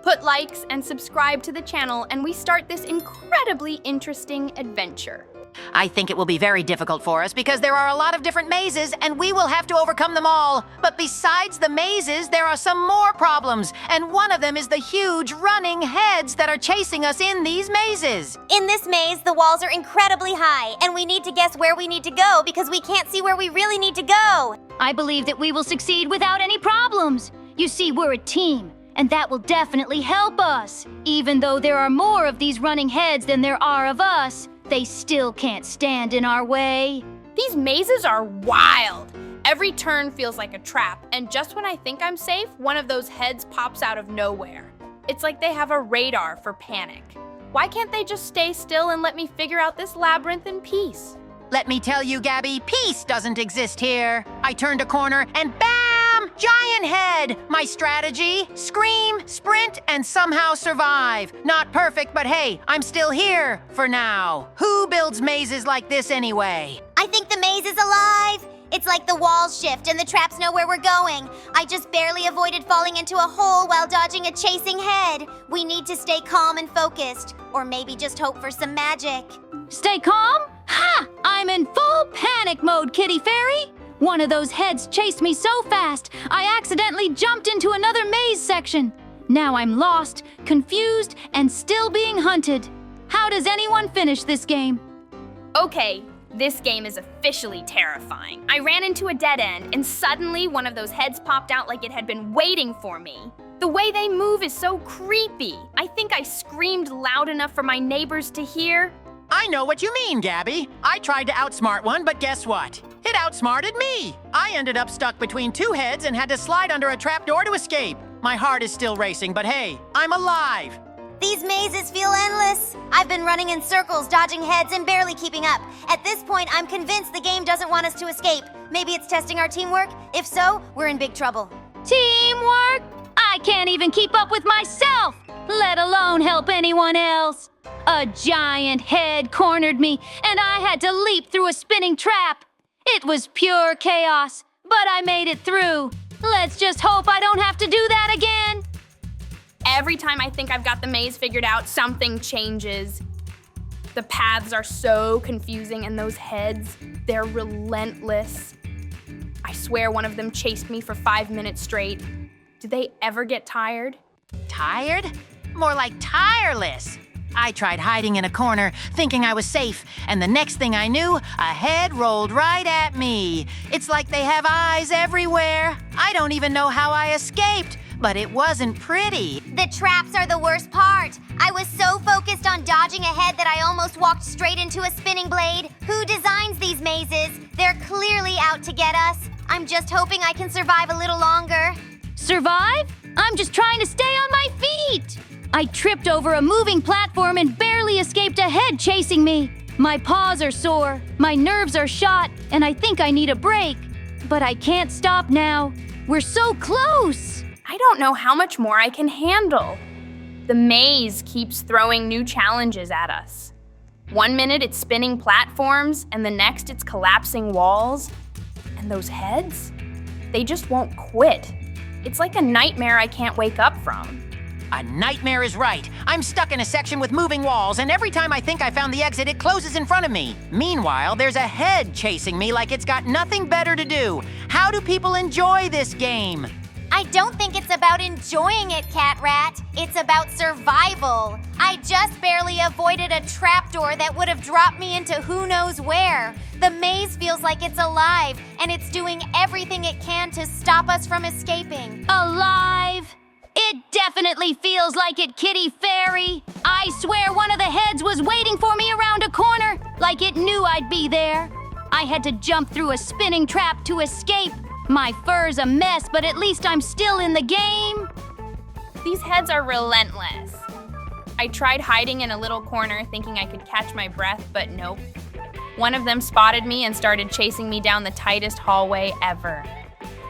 Put likes and subscribe to the channel and we start this incredibly interesting adventure. I think it will be very difficult for us because there are a lot of different mazes and we will have to overcome them all. But besides the mazes, there are some more problems, and one of them is the huge running heads that are chasing us in these mazes. In this maze, the walls are incredibly high, and we need to guess where we need to go because we can't see where we really need to go. I believe that we will succeed without any problems. You see, we're a team, and that will definitely help us. Even though there are more of these running heads than there are of us, they still can't stand in our way. These mazes are wild. Every turn feels like a trap, and just when I think I'm safe, one of those heads pops out of nowhere. It's like they have a radar for panic. Why can't they just stay still and let me figure out this labyrinth in peace? Let me tell you, Gabby, peace doesn't exist here. I turned a corner and bam! Giant head! My strategy? Scream, sprint, and somehow survive. Not perfect, but hey, I'm still here for now. Who builds mazes like this anyway? I think the maze is alive. It's like the walls shift and the traps know where we're going. I just barely avoided falling into a hole while dodging a chasing head. We need to stay calm and focused, or maybe just hope for some magic. Stay calm? Ha! I'm in full panic mode, Kitty Fairy! One of those heads chased me so fast, I accidentally jumped into another maze section. Now I'm lost, confused, and still being hunted. How does anyone finish this game? Okay, this game is officially terrifying. I ran into a dead end, and suddenly one of those heads popped out like it had been waiting for me. The way they move is so creepy. I think I screamed loud enough for my neighbors to hear. I know what you mean, Gabby. I tried to outsmart one, but guess what? It outsmarted me. I ended up stuck between two heads and had to slide under a trapdoor to escape. My heart is still racing, but hey, I'm alive. These mazes feel endless. I've been running in circles, dodging heads, and barely keeping up. At this point, I'm convinced the game doesn't want us to escape. Maybe it's testing our teamwork? If so, we're in big trouble. Teamwork? I can't even keep up with myself, let alone help anyone else. A giant head cornered me, and I had to leap through a spinning trap. It was pure chaos, but I made it through. Let's just hope I don't have to do that again. Every time I think I've got the maze figured out, something changes. The paths are so confusing, and those heads, they're relentless. I swear one of them chased me for 5 minutes straight. Do they ever get tired? Tired? More like tireless. I tried hiding in a corner, thinking I was safe, and the next thing I knew, a head rolled right at me. It's like they have eyes everywhere. I don't even know how I escaped, but it wasn't pretty. The traps are the worst part. I was so focused on dodging a head that I almost walked straight into a spinning blade. Who designs these mazes? They're clearly out to get us. I'm just hoping I can survive a little longer. Survive? I'm just trying to stay on my feet. I tripped over a moving platform and barely escaped a head chasing me. My paws are sore, my nerves are shot, and I think I need a break. But I can't stop now. We're so close. I don't know how much more I can handle. The maze keeps throwing new challenges at us. 1 minute it's spinning platforms, and the next it's collapsing walls. And those heads? They just won't quit. It's like a nightmare I can't wake up from. A nightmare is right. I'm stuck in a section with moving walls, and every time I think I found the exit, it closes in front of me. Meanwhile, there's a head chasing me like it's got nothing better to do. How do people enjoy this game? I don't think it's about enjoying it, Catrat. It's about survival. I just barely avoided a trapdoor that would have dropped me into who knows where. The maze feels like it's alive, and it's doing everything it can to stop us from escaping. Alive? It definitely feels like it, Kitty Fairy. I swear one of the heads was waiting for me around a corner, like it knew I'd be there. I had to jump through a spinning trap to escape. My fur's a mess, but at least I'm still in the game. These heads are relentless. I tried hiding in a little corner thinking I could catch my breath, but nope. One of them spotted me and started chasing me down the tightest hallway ever.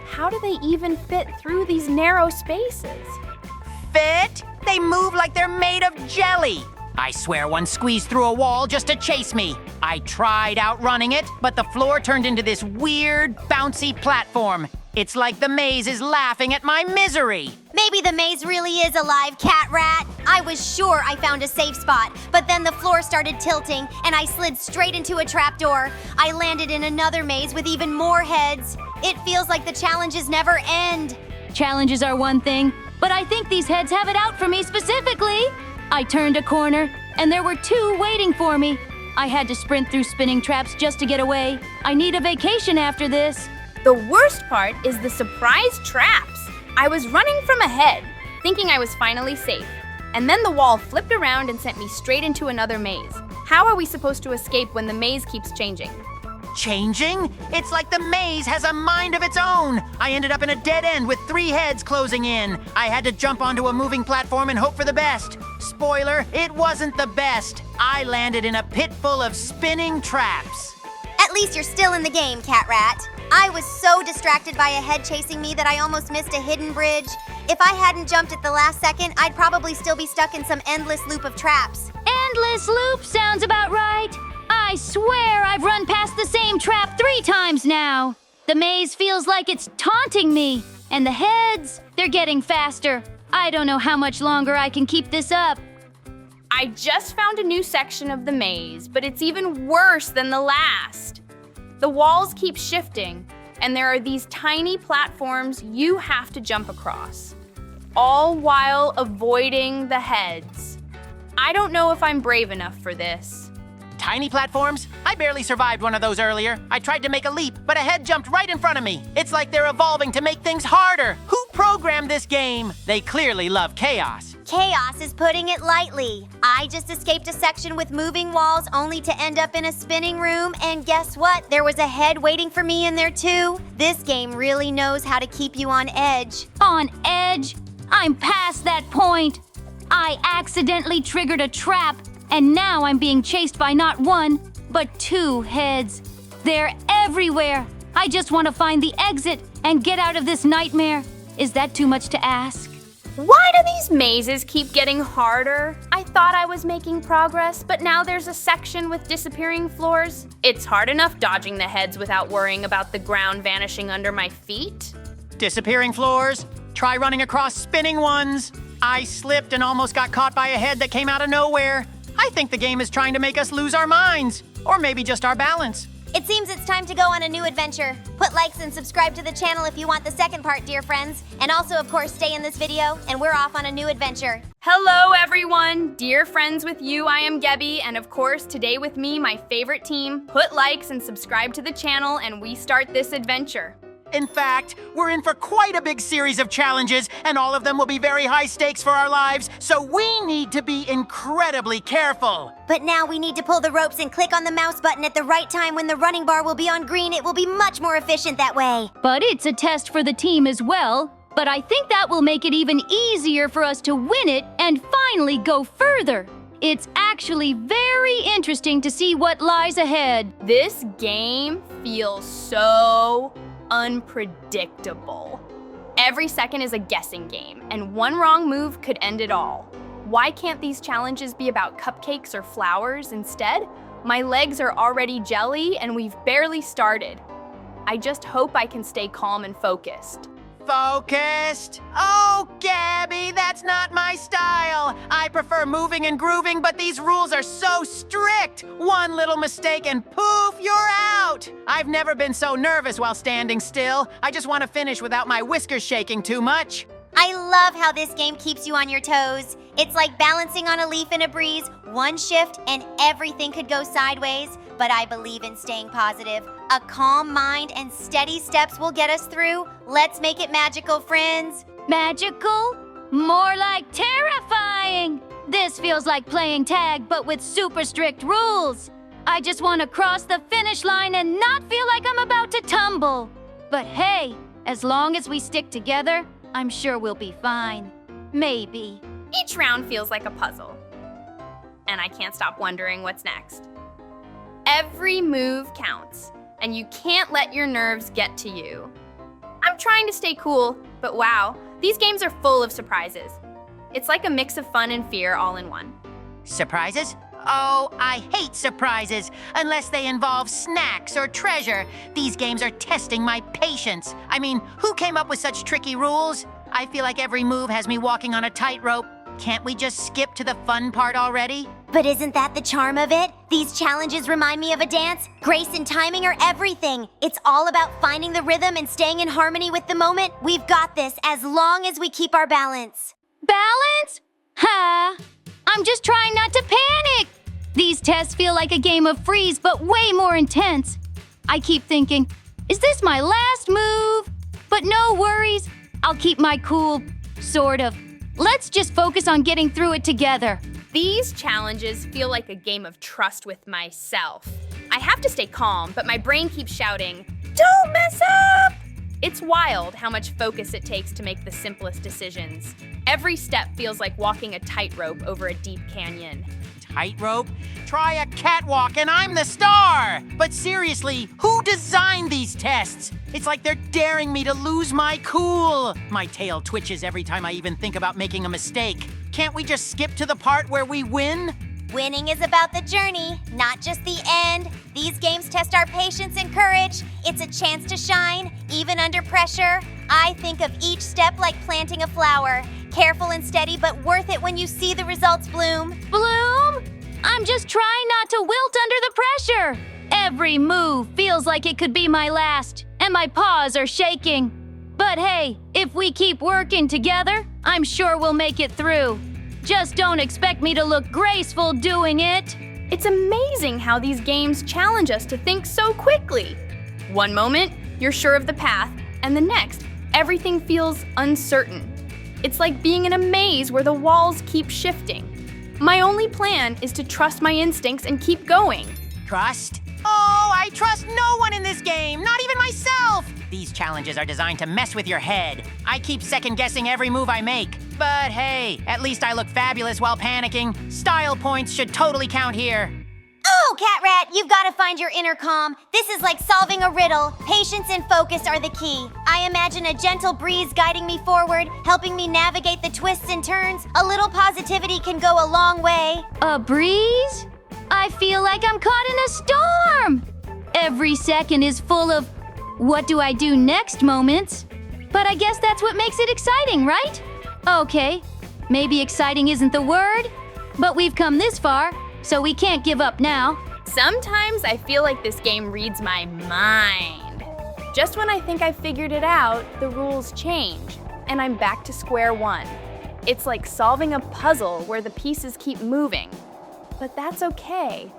How do they even fit through these narrow spaces? Fit? They move like they're made of jelly. I swear one squeezed through a wall just to chase me. I tried outrunning it, but the floor turned into this weird, bouncy platform. It's like the maze is laughing at my misery. Maybe the maze really is alive, Catrat. I was sure I found a safe spot, but then the floor started tilting and I slid straight into a trapdoor. I landed in another maze with even more heads. It feels like the challenges never end. Challenges are one thing, but I think these heads have it out for me specifically. I turned a corner, and there were two waiting for me. I had to sprint through spinning traps just to get away. I need a vacation after this. The worst part is the surprise traps. I was running from ahead, thinking I was finally safe. And then the wall flipped around and sent me straight into another maze. How are we supposed to escape when the maze keeps changing? Changing? It's like the maze has a mind of its own. I ended up in a dead end with 3 heads closing in. I had to jump onto a moving platform and hope for the best. Spoiler, it wasn't the best. I landed in a pit full of spinning traps. At least you're still in the game, Catrat. I was so distracted by a head chasing me that I almost missed a hidden bridge. If I hadn't jumped at the last second, I'd probably still be stuck in some endless loop of traps. Endless loop sounds about right. I swear I've run past the same trap 3 times now. The maze feels like it's taunting me. And the heads, they're getting faster. I don't know how much longer I can keep this up. I just found a new section of the maze, but it's even worse than the last. The walls keep shifting, and there are these tiny platforms you have to jump across, all while avoiding the heads. I don't know if I'm brave enough for this. Tiny platforms? I barely survived one of those earlier. I tried to make a leap, but a head jumped right in front of me. It's like they're evolving to make things harder. Who programmed this game? They clearly love chaos. Chaos is putting it lightly. I just escaped a section with moving walls only to end up in a spinning room, and guess what? There was a head waiting for me in there too. This game really knows how to keep you on edge. On edge? I'm past that point. I accidentally triggered a trap, and now I'm being chased by not 1, but 2 heads. They're everywhere. I just want to find the exit and get out of this nightmare. Is that too much to ask? Why do these mazes keep getting harder? I thought I was making progress, but now there's a section with disappearing floors. It's hard enough dodging the heads without worrying about the ground vanishing under my feet. Disappearing floors? Try running across spinning ones. I slipped and almost got caught by a head that came out of nowhere. I think the game is trying to make us lose our minds, or maybe just our balance. It seems it's time to go on a new adventure. Put likes and subscribe to the channel if you want the second part, dear friends. And also, of course, stay in this video, and we're off on a new adventure. Hello, everyone. Dear friends with you, I am Gabby, and of course, today with me, my favorite team. Put likes and subscribe to the channel, and we start this adventure. In fact, we're in for quite a big series of challenges, and all of them will be very high stakes for our lives, so we need to be incredibly careful. But now we need to pull the ropes and click on the mouse button at the right time when the running bar will be on green. It will be much more efficient that way. But it's a test for the team as well. But I think that will make it even easier for us to win it and finally go further. It's actually very interesting to see what lies ahead. This game feels so unpredictable. Every second is a guessing game, and one wrong move could end it all. Why can't these challenges be about cupcakes or flowers instead? My legs are already jelly, and we've barely started. I just hope I can stay calm and focused. Focused? Oh, Gabby, that's not my style. I prefer moving and grooving, but these rules are so strict. One little mistake and poof, you're out. I've never been so nervous while standing still. I just want to finish without my whiskers shaking too much. I love how this game keeps you on your toes. It's like balancing on a leaf in a breeze. One shift and everything could go sideways, but I believe in staying positive. A calm mind and steady steps will get us through. Let's make it magical, friends. Magical? More like terrifying! This feels like playing tag, but with super strict rules. I just want to cross the finish line and not feel like I'm about to tumble. But hey, as long as we stick together, I'm sure we'll be fine. Maybe. Each round feels like a puzzle, and I can't stop wondering what's next. Every move counts, and you can't let your nerves get to you. I'm trying to stay cool, but wow, these games are full of surprises. It's like a mix of fun and fear all in one. Surprises? Oh, I hate surprises, unless they involve snacks or treasure. These games are testing my patience. I mean, who came up with such tricky rules? I feel like every move has me walking on a tightrope. Can't we just skip to the fun part already? But isn't that the charm of it? These challenges remind me of a dance. Grace and timing are everything. It's all about finding the rhythm and staying in harmony with the moment. We've got this as long as we keep our balance. Balance? Ha! I'm just trying not to panic! These tests feel like a game of freeze, but way more intense. I keep thinking, is this my last move? But no worries, I'll keep my cool, sort of. Let's just focus on getting through it together. These challenges feel like a game of trust with myself. I have to stay calm, but my brain keeps shouting, "Don't mess up!" It's wild how much focus it takes to make the simplest decisions. Every step feels like walking a tightrope over a deep canyon. Tightrope? Try a catwalk and I'm the star! But seriously, who designed these tests? It's like they're daring me to lose my cool. My tail twitches every time I even think about making a mistake. Can't we just skip to the part where we win? Winning is about the journey, not just the end. These games test our patience and courage. It's a chance to shine, even under pressure. I think of each step like planting a flower. Careful and steady, but worth it when you see the results bloom. Bloom? I'm just trying not to wilt under the pressure. Every move feels like it could be my last, and my paws are shaking. But hey, if we keep working together, I'm sure we'll make it through. Just don't expect me to look graceful doing it. It's amazing how these games challenge us to think so quickly. One moment, you're sure of the path, and the next, everything feels uncertain. It's like being in a maze where the walls keep shifting. My only plan is to trust my instincts and keep going. Trust? Oh, I trust no one in this game, not even myself! These challenges are designed to mess with your head. I keep second-guessing every move I make. But hey, at least I look fabulous while panicking. Style points should totally count here. Oh, Catrat, you've got to find your inner calm. This is like solving a riddle. Patience and focus are the key. I imagine a gentle breeze guiding me forward, helping me navigate the twists and turns. A little positivity can go a long way. A breeze? I feel like I'm caught in a storm. Every second is full of what do I do next moments. But I guess that's what makes it exciting, right? Okay, maybe exciting isn't the word, but we've come this far, so we can't give up now. Sometimes I feel like this game reads my mind. Just when I think I've figured it out, the rules change, and I'm back to square one. It's like solving a puzzle where the pieces keep moving. But that's okay.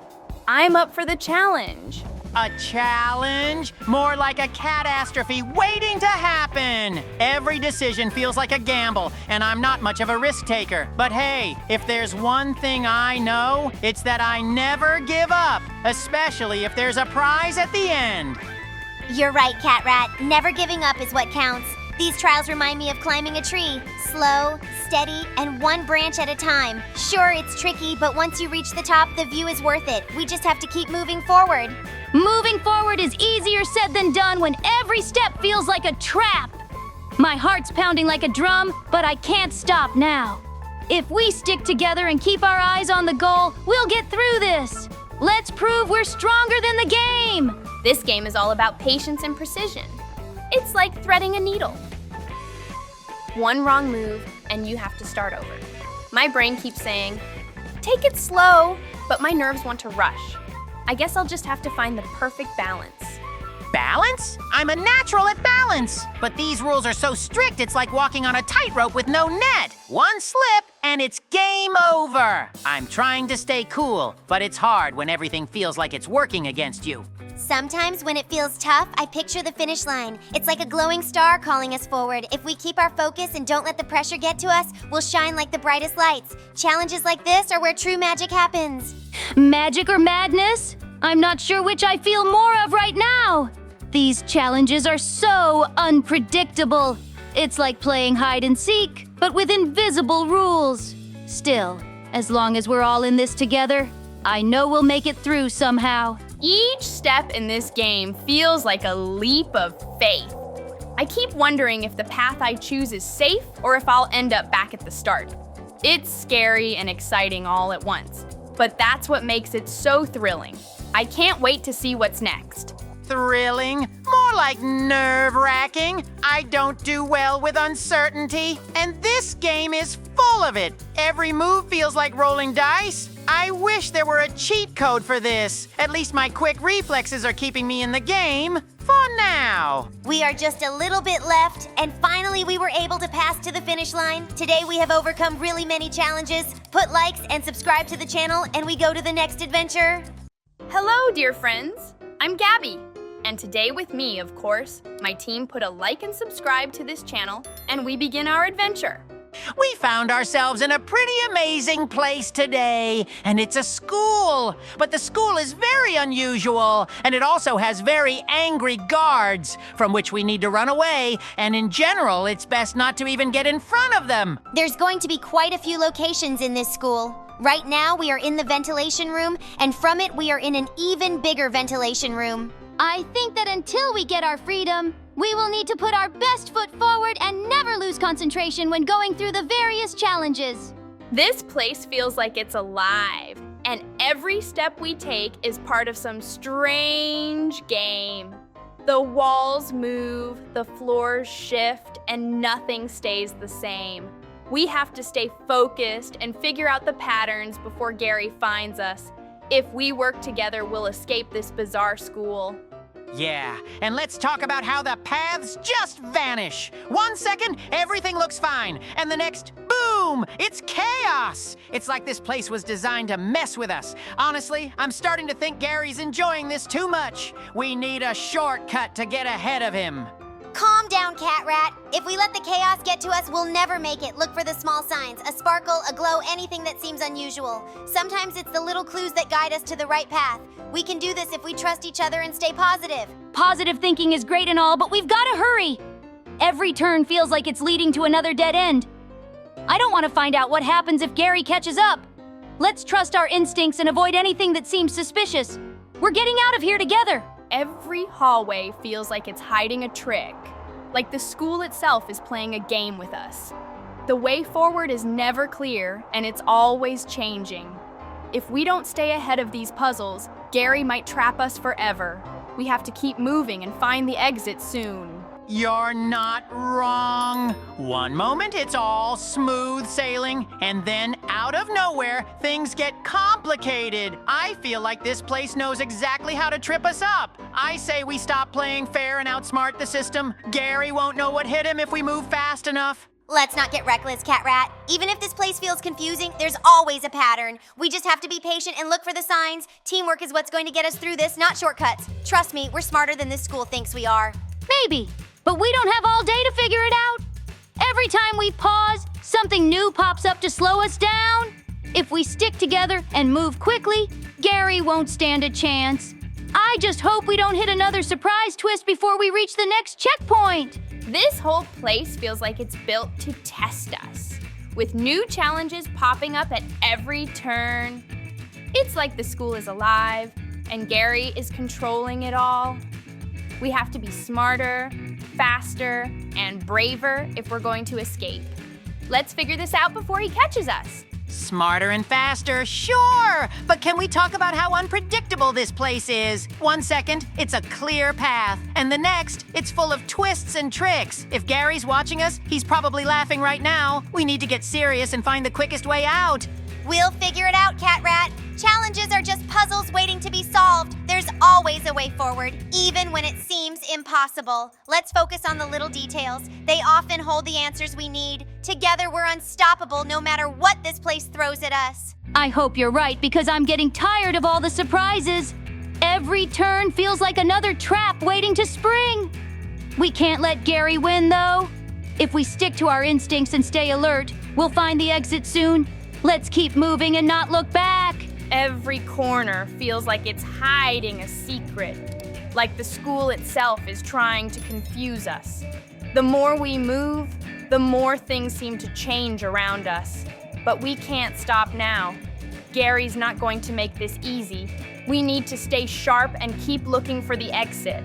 I'm up for the challenge. A challenge? More like a catastrophe waiting to happen! Every decision feels like a gamble, and I'm not much of a risk taker. But hey, if there's one thing I know, it's that I never give up, especially if there's a prize at the end. You're right, Catrat. Never giving up is what counts. These trials remind me of climbing a tree. Slow, steady, and one branch at a time. Sure, it's tricky, but once you reach the top, the view is worth it. We just have to keep moving forward. Moving forward is easier said than done when every step feels like a trap. My heart's pounding like a drum, but I can't stop now. If we stick together and keep our eyes on the goal, we'll get through this. Let's prove we're stronger than the game. This game is all about patience and precision. It's like threading a needle. One wrong move, and you have to start over. My brain keeps saying, take it slow, but my nerves want to rush. I guess I'll just have to find the perfect balance. Balance? I'm a natural at balance. But these rules are so strict, it's like walking on a tightrope with no net. One slip, and it's game over. I'm trying to stay cool, but it's hard when everything feels like it's working against you. Sometimes when it feels tough, I picture the finish line. It's like a glowing star calling us forward. If we keep our focus and don't let the pressure get to us, we'll shine like the brightest lights. Challenges like this are where true magic happens. Magic or madness? I'm not sure which I feel more of right now. These challenges are so unpredictable. It's like playing hide and seek, but with invisible rules. Still, as long as we're all in this together, I know we'll make it through somehow. Each step in this game feels like a leap of faith. I keep wondering if the path I choose is safe or if I'll end up back at the start. It's scary and exciting all at once, but that's what makes it so thrilling. I can't wait to see what's next. Thrilling? More like nerve-wracking. I don't do well with uncertainty, and this game is full of it. Every move feels like rolling dice. I wish there were a cheat code for this. At least my quick reflexes are keeping me in the game for now. We are just a little bit left, and finally we were able to pass to the finish line. Today we have overcome really many challenges. Put likes and subscribe to the channel, and we go to the next adventure. Hello, dear friends. I'm Gabby. And today with me, of course, my team put a like and subscribe to this channel, and we begin our adventure. We found ourselves in a pretty amazing place today, and it's a school. But the school is very unusual, and it also has very angry guards, from which we need to run away, and in general, it's best not to even get in front of them. There's going to be quite a few locations in this school. Right now we are in the ventilation room, and from it we are in an even bigger ventilation room. I think that until we get our freedom, we will need to put our best foot forward and never lose concentration when going through the various challenges. This place feels like it's alive, and every step we take is part of some strange game. The walls move, the floors shift, and nothing stays the same. We have to stay focused and figure out the patterns before Gary finds us. If we work together, we'll escape this bizarre school. Yeah, and let's talk about how the paths just vanish. 1 second, everything looks fine, and the next, boom, it's chaos. It's like this place was designed to mess with us. Honestly, I'm starting to think Gary's enjoying this too much. We need a shortcut to get ahead of him. Calm down, Catrat. If we let the chaos get to us, we'll never make it. Look for the small signs, a sparkle, a glow, anything that seems unusual. Sometimes it's the little clues that guide us to the right path. We can do this if we trust each other and stay positive. Positive thinking is great and all, but we've got to hurry. Every turn feels like it's leading to another dead end. I don't want to find out what happens if Gary catches up. Let's trust our instincts and avoid anything that seems suspicious. We're getting out of here together. Every hallway feels like it's hiding a trick, like the school itself is playing a game with us. The way forward is never clear, and it's always changing. If we don't stay ahead of these puzzles, Gary might trap us forever. We have to keep moving and find the exit soon. You're not wrong. One moment it's all smooth sailing, and then out of nowhere, things get complicated. I feel like this place knows exactly how to trip us up. I say we stop playing fair and outsmart the system. Gary won't know what hit him if we move fast enough. Let's not get reckless, Catrat. Even if this place feels confusing, there's always a pattern. We just have to be patient and look for the signs. Teamwork is what's going to get us through this, not shortcuts. Trust me, we're smarter than this school thinks we are. Maybe, but we don't have all day to figure it out. Every time we pause, something new pops up to slow us down. If we stick together and move quickly, Gary won't stand a chance. I just hope we don't hit another surprise twist before we reach the next checkpoint. This whole place feels like it's built to test us, with new challenges popping up at every turn. It's like the school is alive, and Gary is controlling it all. We have to be smarter, faster, and braver if we're going to escape. Let's figure this out before he catches us. Smarter and faster, sure! But can we talk about how unpredictable this place is? 1 second, it's a clear path. And the next, it's full of twists and tricks. If Gary's watching us, he's probably laughing right now. We need to get serious and find the quickest way out. We'll figure it out, Catrat. Challenges are just puzzles waiting to be solved. There's always a way forward, even when it seems impossible. Let's focus on the little details. They often hold the answers we need. Together, we're unstoppable no matter what this place throws at us. I hope you're right because I'm getting tired of all the surprises. Every turn feels like another trap waiting to spring. We can't let Gary win, though. If we stick to our instincts and stay alert, we'll find the exit soon. Let's keep moving and not look back. Every corner feels like it's hiding a secret, like the school itself is trying to confuse us. The more we move, the more things seem to change around us. But we can't stop now. Gary's not going to make this easy. We need to stay sharp and keep looking for the exit.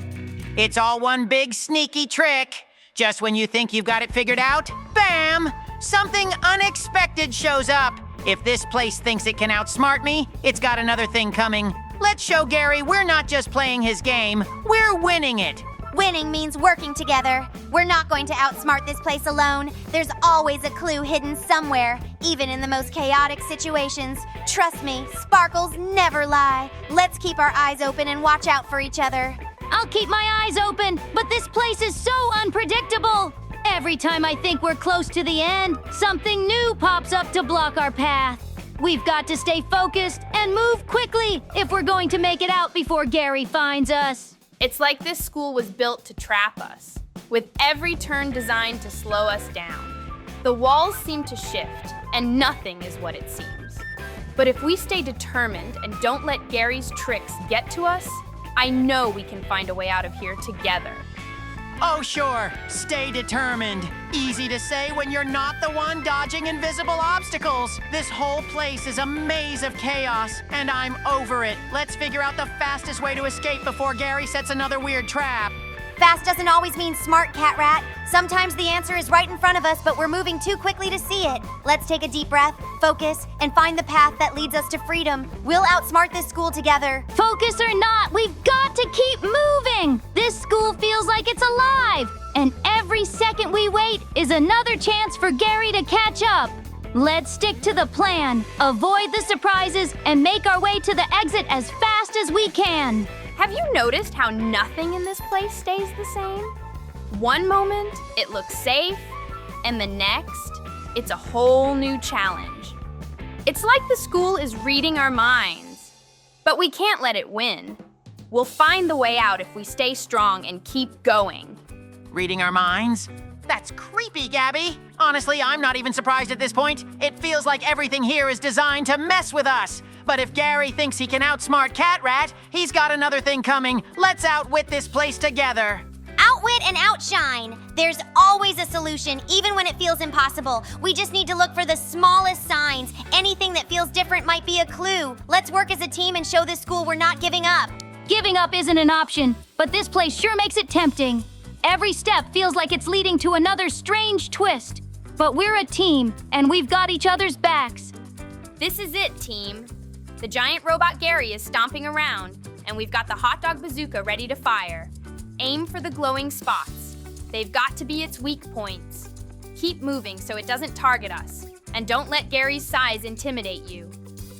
It's all one big sneaky trick. Just when you think you've got it figured out, bam! Something unexpected shows up. If this place thinks it can outsmart me, it's got another thing coming. Let's show Gary we're not just playing his game, we're winning it. Winning means working together. We're not going to outsmart this place alone. There's always a clue hidden somewhere, even in the most chaotic situations. Trust me, sparkles never lie. Let's keep our eyes open and watch out for each other. I'll keep my eyes open, but this place is so unpredictable. Every time I think we're close to the end, something new pops up to block our path. We've got to stay focused and move quickly if we're going to make it out before Gary finds us. It's like this school was built to trap us, with every turn designed to slow us down. The walls seem to shift, and nothing is what it seems. But if we stay determined and don't let Gary's tricks get to us, I know we can find a way out of here together. Oh sure, stay determined. Easy to say when you're not the one dodging invisible obstacles. This whole place is a maze of chaos, and I'm over it. Let's figure out the fastest way to escape before Gary sets another weird trap. Fast doesn't always mean smart, Catrat. Sometimes the answer is right in front of us, but we're moving too quickly to see it. Let's take a deep breath, focus, and find the path that leads us to freedom. We'll outsmart this school together. Focus or not, we've got to keep moving. This school feels like it's alive, and every second we wait is another chance for Gary to catch up. Let's stick to the plan, avoid the surprises, and make our way to the exit as fast as we can. Have you noticed how nothing in this place stays the same? One moment, it looks safe, and the next, it's a whole new challenge. It's like the school is reading our minds, but we can't let it win. We'll find the way out if we stay strong and keep going. Reading our minds? That's creepy, Gabby. Honestly, I'm not even surprised at this point. It feels like everything here is designed to mess with us. But if Gary thinks he can outsmart Catrat, he's got another thing coming. Let's outwit this place together. Outwit and outshine. There's always a solution, even when it feels impossible. We just need to look for the smallest signs. Anything that feels different might be a clue. Let's work as a team and show this school we're not giving up. Giving up isn't an option, but this place sure makes it tempting. Every step feels like it's leading to another strange twist. But we're a team, and we've got each other's backs. This is it, team. The giant robot Gary is stomping around, and we've got the hot dog bazooka ready to fire. Aim for the glowing spots. They've got to be its weak points. Keep moving so it doesn't target us, and don't let Gary's size intimidate you.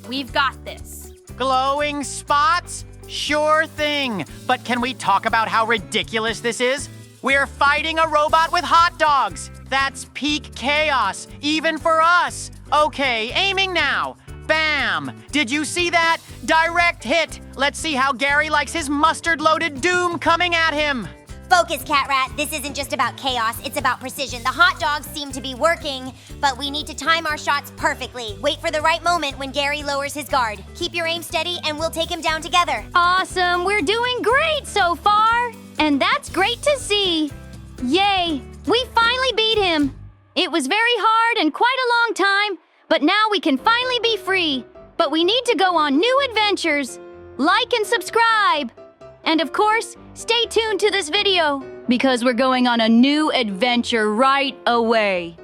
We've got this. Glowing spots? Sure thing. But can we talk about how ridiculous this is? We're fighting a robot with hot dogs. That's peak chaos, even for us. Okay, aiming now. Bam! Did you see that? Direct hit. Let's see how Gary likes his mustard-loaded doom coming at him. Focus, Catrat. This isn't just about chaos, it's about precision. The hot dogs seem to be working, but we need to time our shots perfectly. Wait for the right moment when Gary lowers his guard. Keep your aim steady and we'll take him down together. Awesome, we're doing great so far. And that's great to see. Yay, we finally beat him. It was very hard and quite a long time, but now we can finally be free. But we need to go on new adventures. Like and subscribe. And of course, stay tuned to this video because we're going on a new adventure right away.